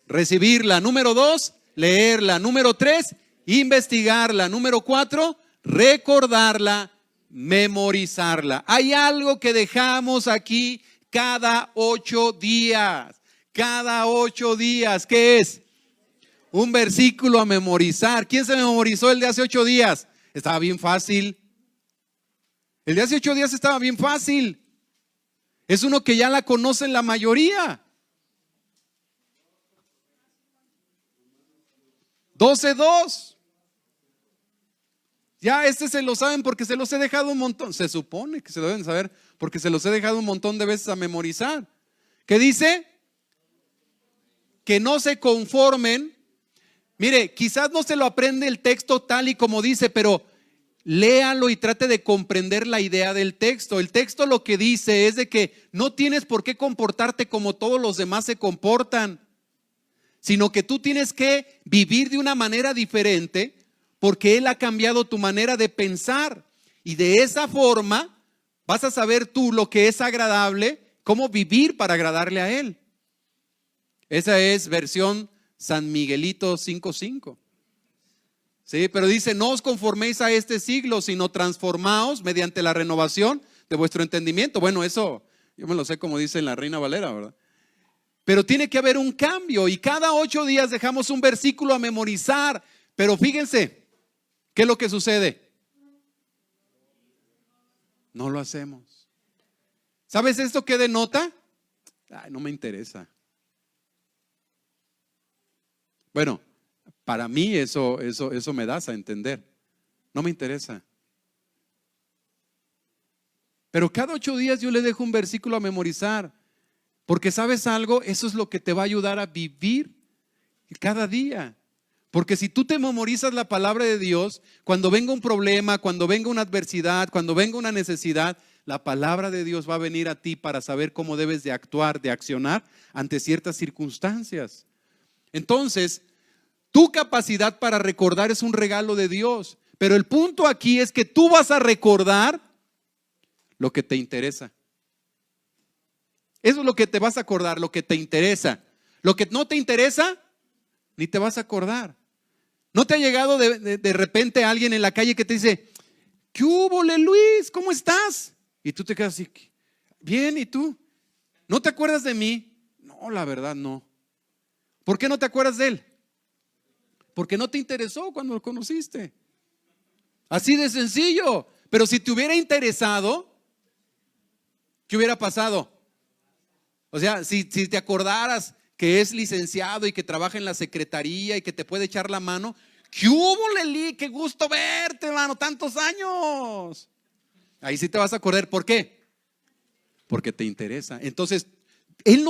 recibirla. Número 2, leerla. Número 3, investigarla. Número 4, recordarla, memorizarla. Hay algo que dejamos aquí cada 8 días. Cada 8 días, ¿qué es? Un versículo a memorizar. ¿Quién se memorizó el de hace 8 días? Estaba bien fácil. El de hace 8 días estaba bien fácil. Es uno que ya la conocen la mayoría. 12:2. Ya se lo saben porque se los he dejado un montón. Se supone que se lo deben saber porque se los he dejado un montón de veces a memorizar. ¿Qué dice? Que no se conformen. Mire, quizás no se lo aprende el texto tal y como dice, pero léalo y trate de comprender la idea del texto. El texto lo que dice es de que no tienes por qué comportarte como todos los demás se comportan, sino que tú tienes que vivir de una manera diferente porque Él ha cambiado tu manera de pensar. Y de esa forma vas a saber tú lo que es agradable, cómo vivir para agradarle a Él. Esa es versión San Miguelito 5:5. Sí, pero dice, no os conforméis a este siglo, sino transformaos mediante la renovación de vuestro entendimiento. Bueno, eso yo me lo sé como dice en la Reina Valera, ¿verdad? Pero tiene que haber un cambio y cada 8 días dejamos un versículo a memorizar. Pero fíjense, ¿qué es lo que sucede? No lo hacemos. ¿Sabes esto qué denota? Ay, no me interesa. Bueno, para mí eso me das a entender. No me interesa. Pero cada 8 días yo le dejo un versículo a memorizar. Porque ¿sabes algo? Eso es lo que te va a ayudar a vivir cada día. Porque si tú te memorizas la palabra de Dios, cuando venga un problema, cuando venga una adversidad, cuando venga una necesidad, la palabra de Dios va a venir a ti para saber cómo debes de actuar, de accionar ante ciertas circunstancias. Entonces, tu capacidad para recordar es un regalo de Dios. Pero el punto aquí es que tú vas a recordar lo que te interesa. Eso es lo que te vas a acordar, lo que te interesa. Lo que no te interesa, ni te vas a acordar. ¿No te ha llegado de repente alguien en la calle que te dice, ¿qué hubo, Luis? ¿Cómo estás? Y tú te quedas así, bien, ¿y tú? ¿No te acuerdas de mí? No, la verdad no. ¿Por qué no te acuerdas de él? Porque no te interesó cuando lo conociste. Así de sencillo. Pero si te hubiera interesado, ¿qué hubiera pasado? O sea, si te acordaras que es licenciado y que trabaja en la secretaría y que te puede echar la mano, ¿qué hubo, Leli? Qué gusto verte, hermano, tantos años. Ahí sí te vas a acordar. ¿Por qué? Porque te interesa. Entonces, el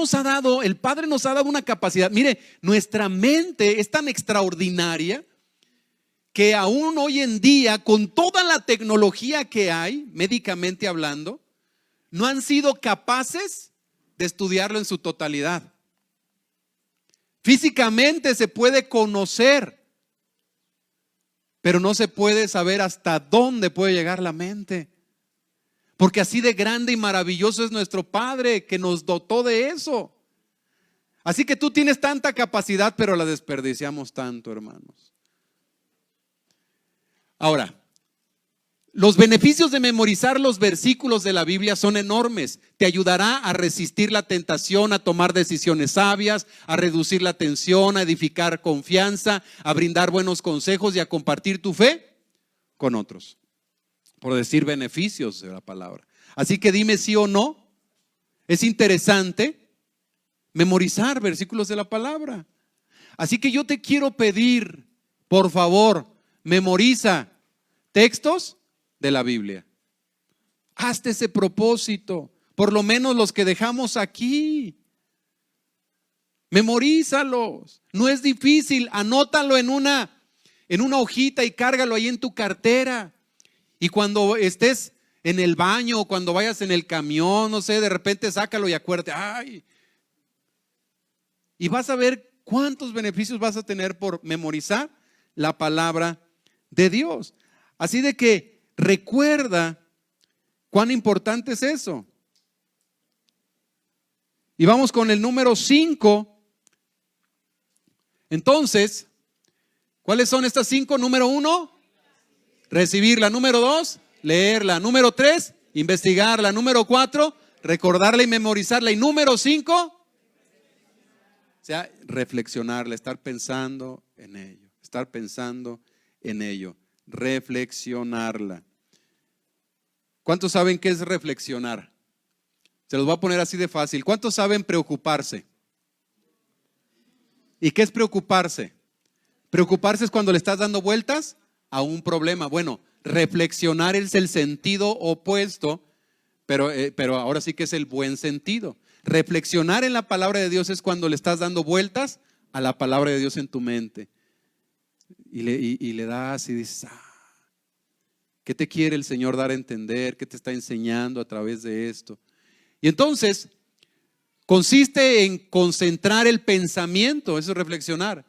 Padre nos ha dado una capacidad. Mire, nuestra mente es tan extraordinaria que aún hoy en día, con toda la tecnología que hay, médicamente hablando, no han sido capaces de estudiarlo en su totalidad. Físicamente se puede conocer, pero no se puede saber hasta dónde puede llegar la mente. Porque así de grande y maravilloso es nuestro Padre que nos dotó de eso. Así que tú tienes tanta capacidad, pero la desperdiciamos tanto, hermanos. Ahora, los beneficios de memorizar los versículos de la Biblia son enormes. Te ayudará a resistir la tentación, a tomar decisiones sabias, a reducir la tensión, a edificar confianza, a brindar buenos consejos y a compartir tu fe con otros. Por decir beneficios de la palabra. Así que dime sí o no. Es interesante memorizar versículos de la palabra. Así que yo te quiero pedir, por favor, memoriza textos de la Biblia. Hazte ese propósito, por lo menos los que dejamos aquí. Memorízalos. No es difícil, anótalo en una hojita y cárgalo ahí en tu cartera. Y cuando estés en el baño o cuando vayas en el camión, no sé, de repente sácalo y acuérdate, ay. Y vas a ver cuántos beneficios vas a tener por memorizar la palabra de Dios. Así de que recuerda cuán importante es eso. Y vamos con el número 5. Entonces, ¿cuáles son estas 5? Número 1, recibirla. Número 2, leerla. Número 3, investigarla. Número 4, recordarla y memorizarla. Y número 5, o sea, reflexionarla, estar pensando en ello. Estar pensando en ello. Reflexionarla. ¿Cuántos saben qué es reflexionar? Se los voy a poner así de fácil. ¿Cuántos saben preocuparse? ¿Y qué es preocuparse? Preocuparse es cuando le estás dando vueltas a un problema. Bueno, reflexionar es el sentido opuesto, pero ahora sí que es el buen sentido. Reflexionar en la palabra de Dios es cuando le estás dando vueltas a la palabra de Dios en tu mente. Y le das y dices, ¿qué te quiere el Señor dar a entender? ¿Qué te está enseñando a través de esto? Y entonces, consiste en concentrar el pensamiento, eso es reflexionar.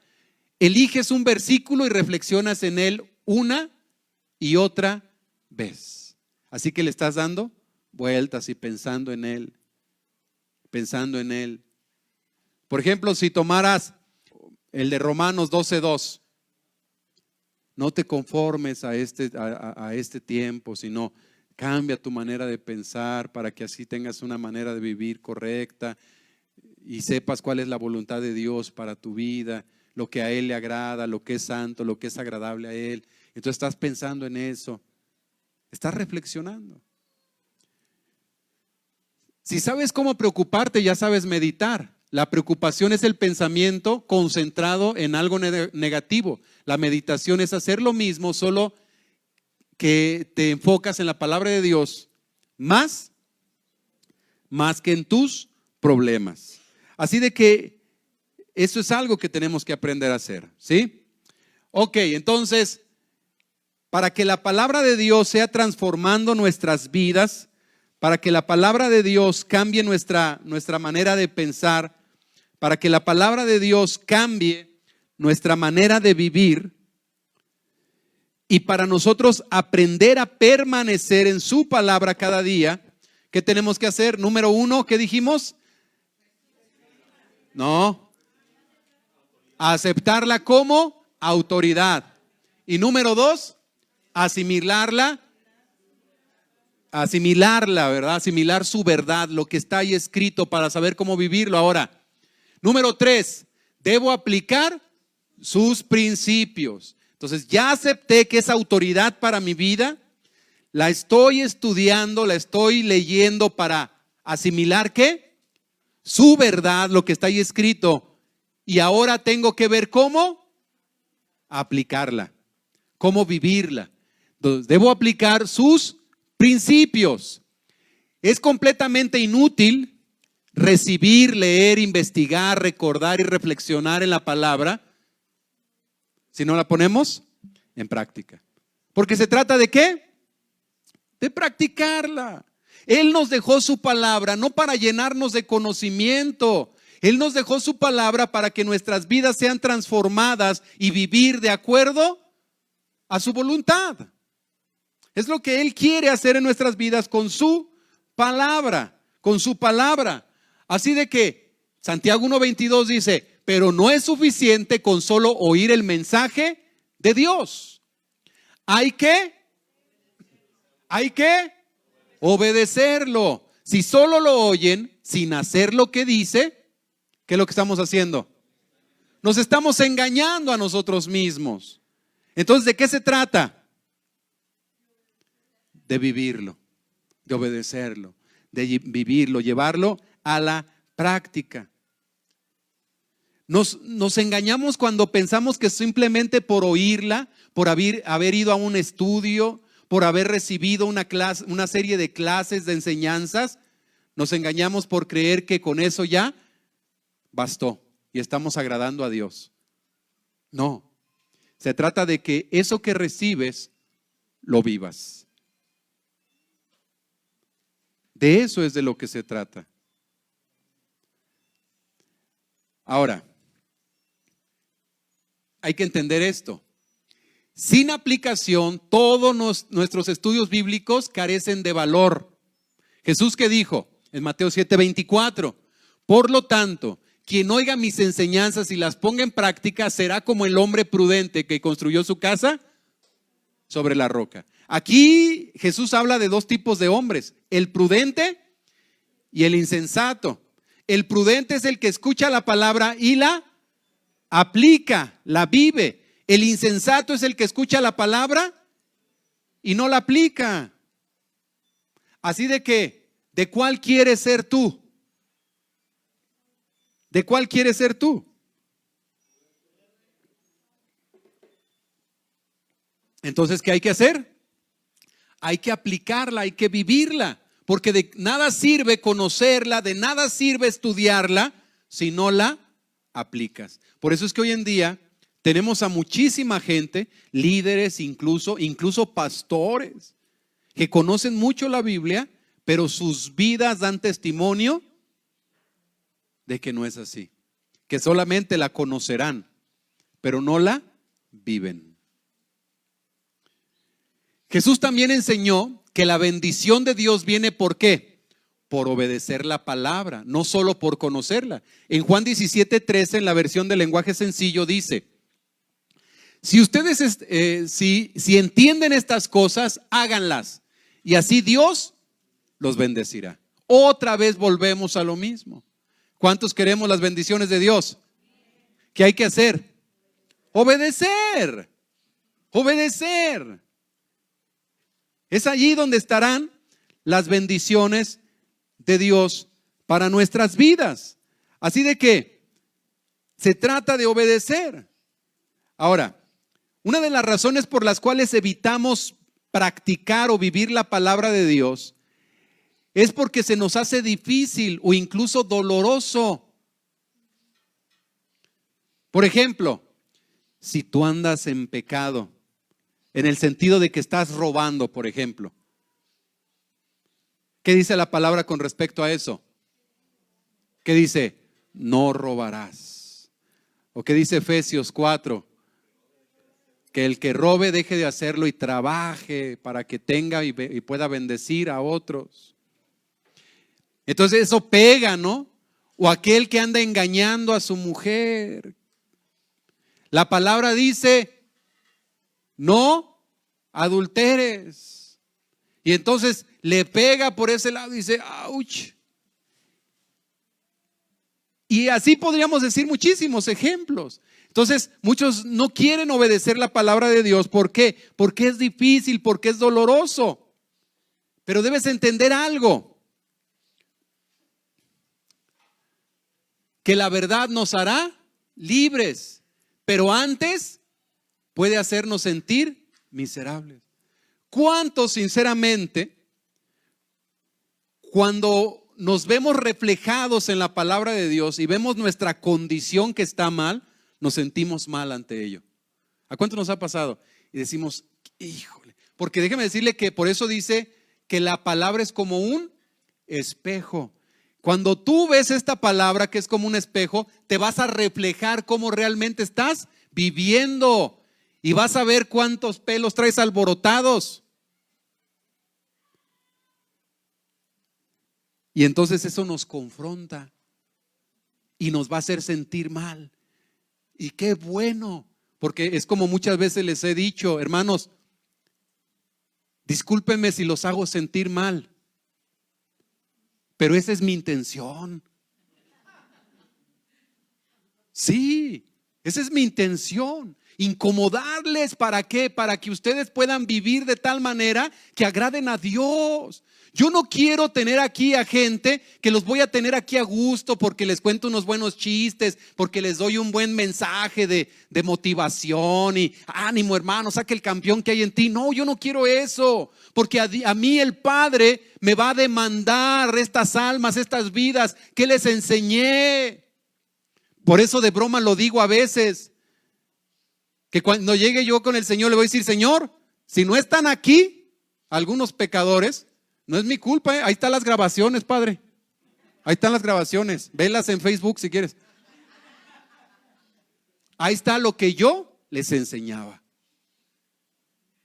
Eliges un versículo y reflexionas en él una y otra vez. Así que le estás dando vueltas y pensando en él. Pensando en él. Por ejemplo, si tomaras el de Romanos 12:2. No te conformes a este tiempo, sino cambia tu manera de pensar para que así tengas una manera de vivir correcta y sepas cuál es la voluntad de Dios para tu vida, lo que a Él le agrada, lo que es santo, lo que es agradable a Él. Entonces estás pensando en eso, estás reflexionando. Si sabes cómo preocuparte, ya sabes meditar. La preocupación es el pensamiento concentrado en algo negativo. La meditación es hacer lo mismo, solo que te enfocas en la palabra de Dios más que en tus problemas. Así de que eso es algo que tenemos que aprender a hacer, ¿sí? Ok, entonces, para que la palabra de Dios sea transformando nuestras vidas, para que la palabra de Dios cambie nuestra manera de pensar, para que la palabra de Dios cambie nuestra manera de vivir y para nosotros aprender a permanecer en su palabra cada día, ¿qué tenemos que hacer? Número 1, ¿qué dijimos? No, aceptarla como autoridad. Y número 2, asimilarla, ¿verdad? Asimilar su verdad, lo que está ahí escrito para saber cómo vivirlo. Ahora, número 3, debo aplicar sus principios. Entonces ya acepté que es autoridad para mi vida, la estoy estudiando, la estoy leyendo para asimilar ¿qué? Su verdad, lo que está ahí escrito. Y ahora tengo que ver cómo aplicarla, cómo vivirla. Entonces, debo aplicar sus principios. Es completamente inútil recibir, leer, investigar, recordar y reflexionar en la palabra si no la ponemos en práctica. Porque se trata de ¿qué? De practicarla. Él nos dejó su palabra no para llenarnos de conocimiento. Él nos dejó su palabra para que nuestras vidas sean transformadas y vivir de acuerdo a su voluntad. Es lo que Él quiere hacer en nuestras vidas con su palabra, con su palabra. Así de que Santiago 1:22 dice, pero no es suficiente con solo oír el mensaje de Dios. Hay que obedecerlo. Si solo lo oyen sin hacer lo que dice, ¿qué es lo que estamos haciendo? Nos estamos engañando a nosotros mismos. Entonces, ¿de qué se trata? De vivirlo, de obedecerlo, de vivirlo, llevarlo a la práctica. Nos engañamos cuando pensamos que simplemente por oírla, por haber ido a un estudio, por haber recibido una serie de clases, de enseñanzas, nos engañamos por creer que con eso ya bastó y estamos agradando a Dios. No, se trata de que eso que recibes lo vivas. De eso es de lo que se trata. Ahora, hay que entender esto. Sin aplicación, todos nuestros estudios bíblicos carecen de valor. Jesús, ¿qué dijo? En Mateo 7:24. Por lo tanto, quien oiga mis enseñanzas y las ponga en práctica será como el hombre prudente que construyó su casa sobre la roca. Aquí Jesús habla de dos tipos de hombres, el prudente y el insensato. El prudente es el que escucha la palabra y la aplica, la vive. El insensato es el que escucha la palabra y no la aplica. Así de que, ¿de cuál quieres ser tú? ¿De cuál quieres ser tú? Entonces, ¿qué hay que hacer? Hay que aplicarla, hay que vivirla, porque de nada sirve conocerla, de nada sirve estudiarla si no la aplicas. Por eso es que hoy en día tenemos a muchísima gente, líderes, incluso pastores, que conocen mucho la Biblia, pero sus vidas dan testimonio de que no es así, que solamente la conocerán, pero no la viven. Jesús también enseñó que la bendición de Dios viene ¿por qué? Por obedecer la palabra, no solo por conocerla. En Juan 17:13, en la versión del lenguaje sencillo, dice: si ustedes si entienden estas cosas, háganlas, y así Dios los bendecirá. Otra vez volvemos a lo mismo. ¿Cuántos queremos las bendiciones de Dios? ¿Qué hay que hacer? Obedecer. Obedecer. Es allí donde estarán las bendiciones de Dios para nuestras vidas. Así de que se trata de obedecer. Ahora, una de las razones por las cuales evitamos practicar o vivir la palabra de Dios es porque se nos hace difícil o incluso doloroso. Por ejemplo, si tú andas en pecado, en el sentido de que estás robando, por ejemplo, ¿qué dice la palabra con respecto a eso? ¿Qué dice? No robarás. ¿O qué dice Efesios 4? Que el que robe deje de hacerlo y trabaje para que tenga y pueda bendecir a otros. Entonces eso pega, ¿no? O aquel que anda engañando a su mujer, La palabra dice, no adulteres. Y entonces le pega por ese lado y dice, ¡auch! Y así podríamos decir muchísimos ejemplos. Entonces, muchos no quieren obedecer la palabra de Dios. ¿Por qué? Porque es difícil, porque es doloroso. Pero debes entender algo. Que la verdad nos hará libres, pero antes puede hacernos sentir miserables. ¿Cuántos, sinceramente, cuando nos vemos reflejados en la palabra de Dios y vemos nuestra condición que está mal, nos sentimos mal ante ello? ¿A cuánto nos ha pasado? Y decimos, híjole, porque déjeme decirle que por eso dice que la palabra es como un espejo. Cuando tú ves esta palabra que es como un espejo, te vas a reflejar cómo realmente estás viviendo y vas a ver cuántos pelos traes alborotados. Y entonces eso nos confronta y nos va a hacer sentir mal. Y qué bueno, porque es como muchas veces les he dicho, hermanos, discúlpenme si los hago sentir mal, pero esa es mi intención. Sí, esa es mi intención. Incomodarles, ¿para qué? Para que ustedes puedan vivir de tal manera que agraden a Dios. Yo no quiero tener aquí a gente que los voy a tener aquí a gusto porque les cuento unos buenos chistes, porque les doy un buen mensaje de motivación y ánimo, hermano, saque el campeón que hay en ti. No, yo no quiero eso, porque a mí el Padre me va a demandar estas almas, estas vidas que les enseñé. Por eso de broma lo digo a veces, que cuando llegue yo con el Señor le voy a decir, Señor, si no están aquí algunos pecadores, no es mi culpa, ahí están las grabaciones, Padre. Ahí están las grabaciones. Velas en Facebook si quieres. Ahí está lo que yo les enseñaba.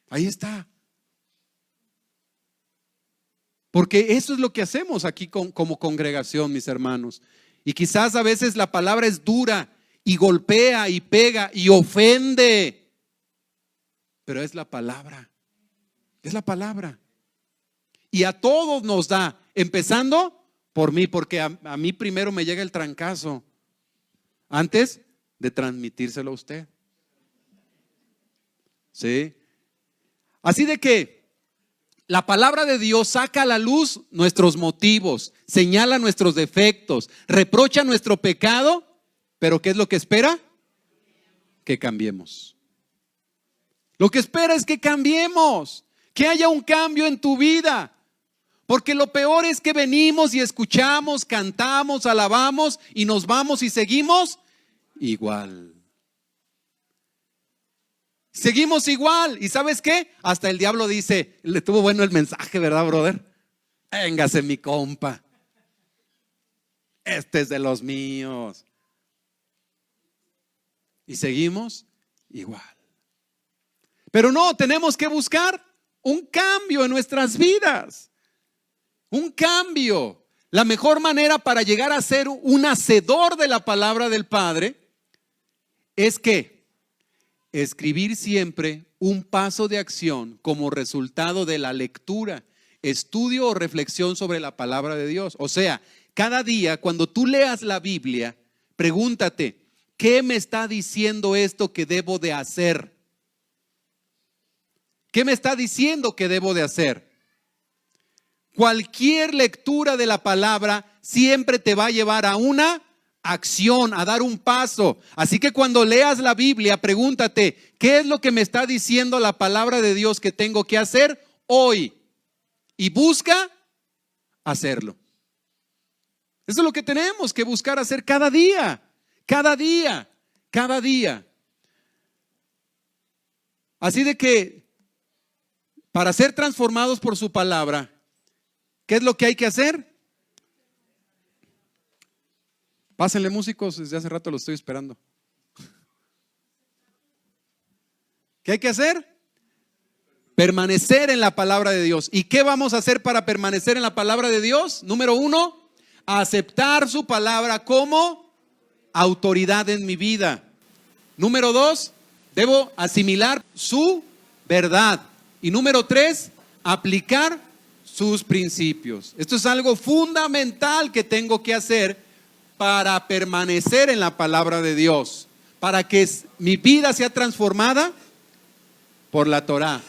Ahí está. Porque eso es lo que hacemos aquí como congregación, mis hermanos. Y quizás a veces la palabra es dura y golpea y pega y ofende. Pero es la palabra. Es la palabra. Y a todos nos da, empezando por mí, porque a mí primero me llega el trancazo antes de transmitírselo a usted. ¿Sí? Así de que la palabra de Dios saca a la luz nuestros motivos, señala nuestros defectos, reprocha nuestro pecado, pero ¿qué es lo que espera? Que cambiemos. Lo que espera es que cambiemos, que haya un cambio en tu vida. Porque lo peor es que venimos y escuchamos, cantamos, alabamos y nos vamos y seguimos igual. Seguimos igual. ¿Y sabes qué? Hasta el diablo dice, le tuvo bueno el mensaje, ¿verdad, brother? Véngase mi compa. Este es de los míos. Y seguimos igual. Pero no, tenemos que buscar un cambio en nuestras vidas. Un cambio. La mejor manera para llegar a ser un hacedor de la palabra del Padre es que escribir siempre un paso de acción como resultado de la lectura, estudio o reflexión sobre la palabra de Dios. O sea, cada día cuando tú leas la Biblia, pregúntate, ¿qué me está diciendo esto que debo de hacer? ¿Qué me está diciendo que debo de hacer? Cualquier lectura de la palabra siempre te va a llevar a una acción, a dar un paso. Así que cuando leas la Biblia, pregúntate, ¿qué es lo que me está diciendo la palabra de Dios que tengo que hacer hoy? Y busca hacerlo. Eso es lo que tenemos que buscar hacer cada día, cada día, cada día. Así de que para ser transformados por su palabra, ¿qué es lo que hay que hacer? Pásenle, músicos, desde hace rato lo estoy esperando. ¿Qué hay que hacer? Permanecer en la palabra de Dios. ¿Y qué vamos a hacer para permanecer en la palabra de Dios? Número 1, aceptar su palabra como autoridad en mi vida. Número 2, debo asimilar su verdad. Y número 3, aplicar sus principios. Esto es algo fundamental que tengo que hacer para permanecer en la palabra de Dios, para que mi vida sea transformada por la Torá.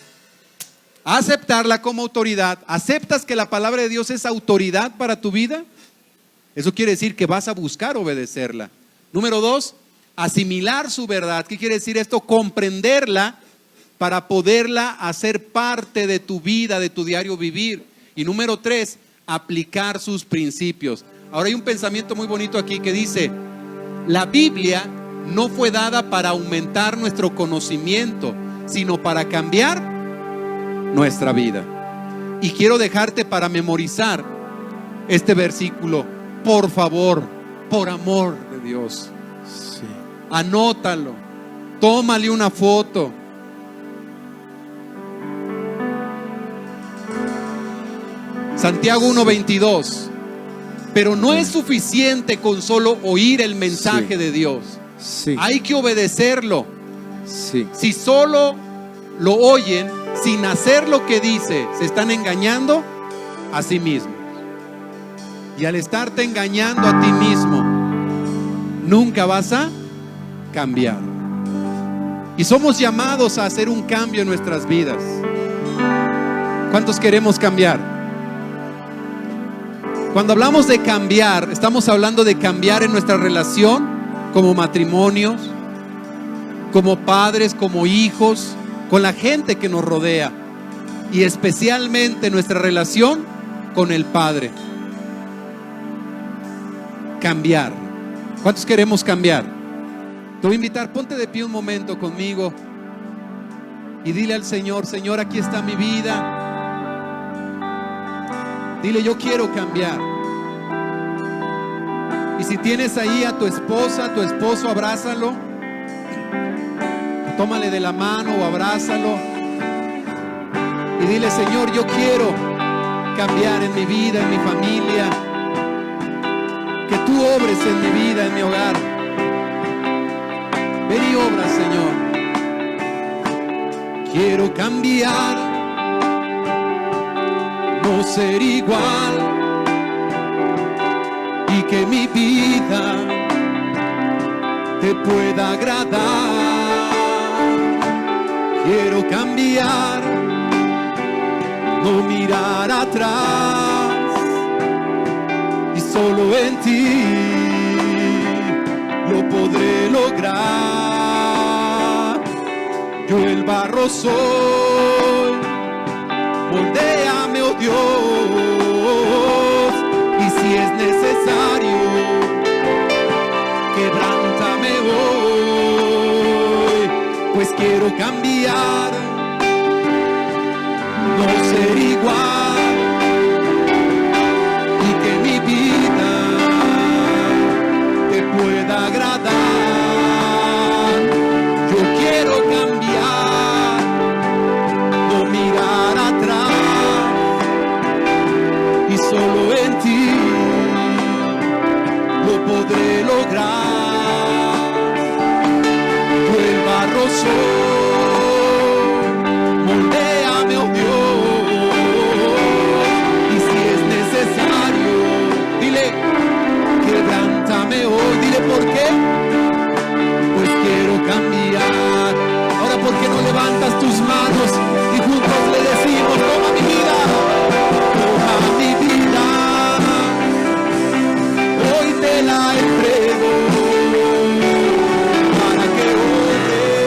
Aceptarla como autoridad. ¿Aceptas que la palabra de Dios es autoridad para tu vida? Eso quiere decir que vas a buscar obedecerla. Número 2, asimilar su verdad. ¿Qué quiere decir esto? Comprenderla para poderla hacer parte de tu vida, de tu diario vivir. Y número 3, aplicar sus principios. Ahora hay un pensamiento muy bonito aquí que dice: la Biblia no fue dada para aumentar nuestro conocimiento, sino para cambiar nuestra vida. Y quiero dejarte para memorizar este versículo. Por favor, por amor de Dios, Sí. anótalo, tómale una foto. Santiago 1:22. Pero no es suficiente con solo oír el mensaje de Dios. Sí. Hay que obedecerlo. Sí. Si solo lo oyen sin hacer lo que dice, se están engañando a sí mismos. Y al estarte engañando a ti mismo, nunca vas a cambiar. Y somos llamados a hacer un cambio en nuestras vidas. ¿Cuántos queremos cambiar? Cuando hablamos de cambiar, estamos hablando de cambiar en nuestra relación como matrimonios, como padres, como hijos, con la gente que nos rodea, y especialmente nuestra relación con el Padre. Cambiar. ¿Cuántos queremos cambiar? Te voy a invitar, ponte de pie un momento conmigo y dile al Señor: Señor, aquí está mi vida. Dile: yo quiero cambiar. Y si tienes ahí a tu esposa, a tu esposo, abrázalo. Tómale de la mano o abrázalo. Y dile: Señor, yo quiero cambiar en mi vida, en mi familia. Que tú obres en mi vida, en mi hogar. Ven y obra, Señor. Quiero cambiar, no ser igual, y que mi vida te pueda agradar. Quiero cambiar, no mirar atrás, y solo en ti lo podré lograr. Yo el barro soy, moldéame, oh Dios, y si es necesario, quebrántame hoy, pues quiero cambiar, no ser igual, y que mi vida te pueda agradar. Yo quiero cambiar, no mirar atrás, y solo en ti lo podré lograr. Yo el barro soy, moldéame, oh Dios, y si es necesario, dile: quebrántame hoy. Dile: ¿por qué? Pues quiero cambiar. Ahora, ¿por qué no levantas tus manos y juntos le decimos: toma mi vida, toma mi vida, hoy te la entrego, para que obres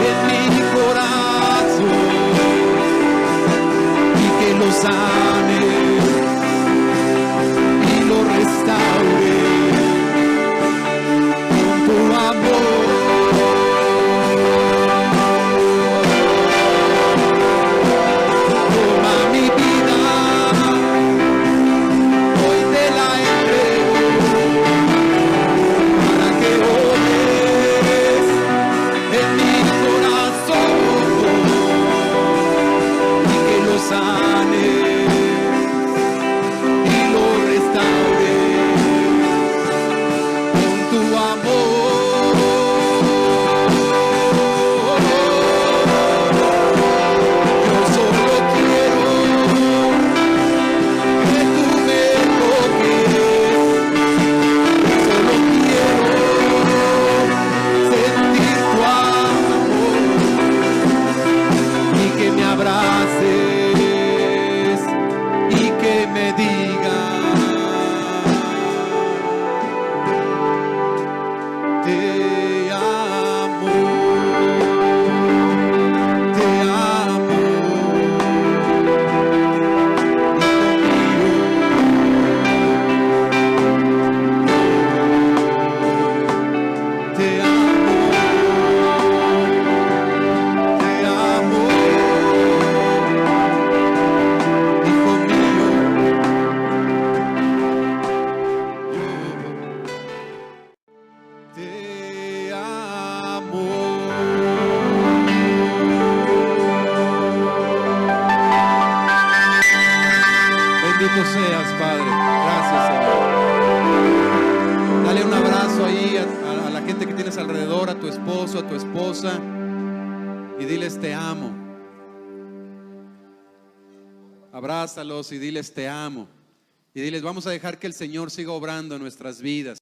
en mi corazón y que lo sanes y lo restaures con tu amor. Toma mi vida, hoy te la entrego, para que obres en mi corazón y que lo sanes Bendito seas, Padre. Gracias, Señor. Dale un abrazo ahí a la gente que tienes alrededor, a tu esposo, a tu esposa, y diles te amo. Abrázalos y diles te amo. Y diles, vamos a dejar que el Señor siga obrando en nuestras vidas.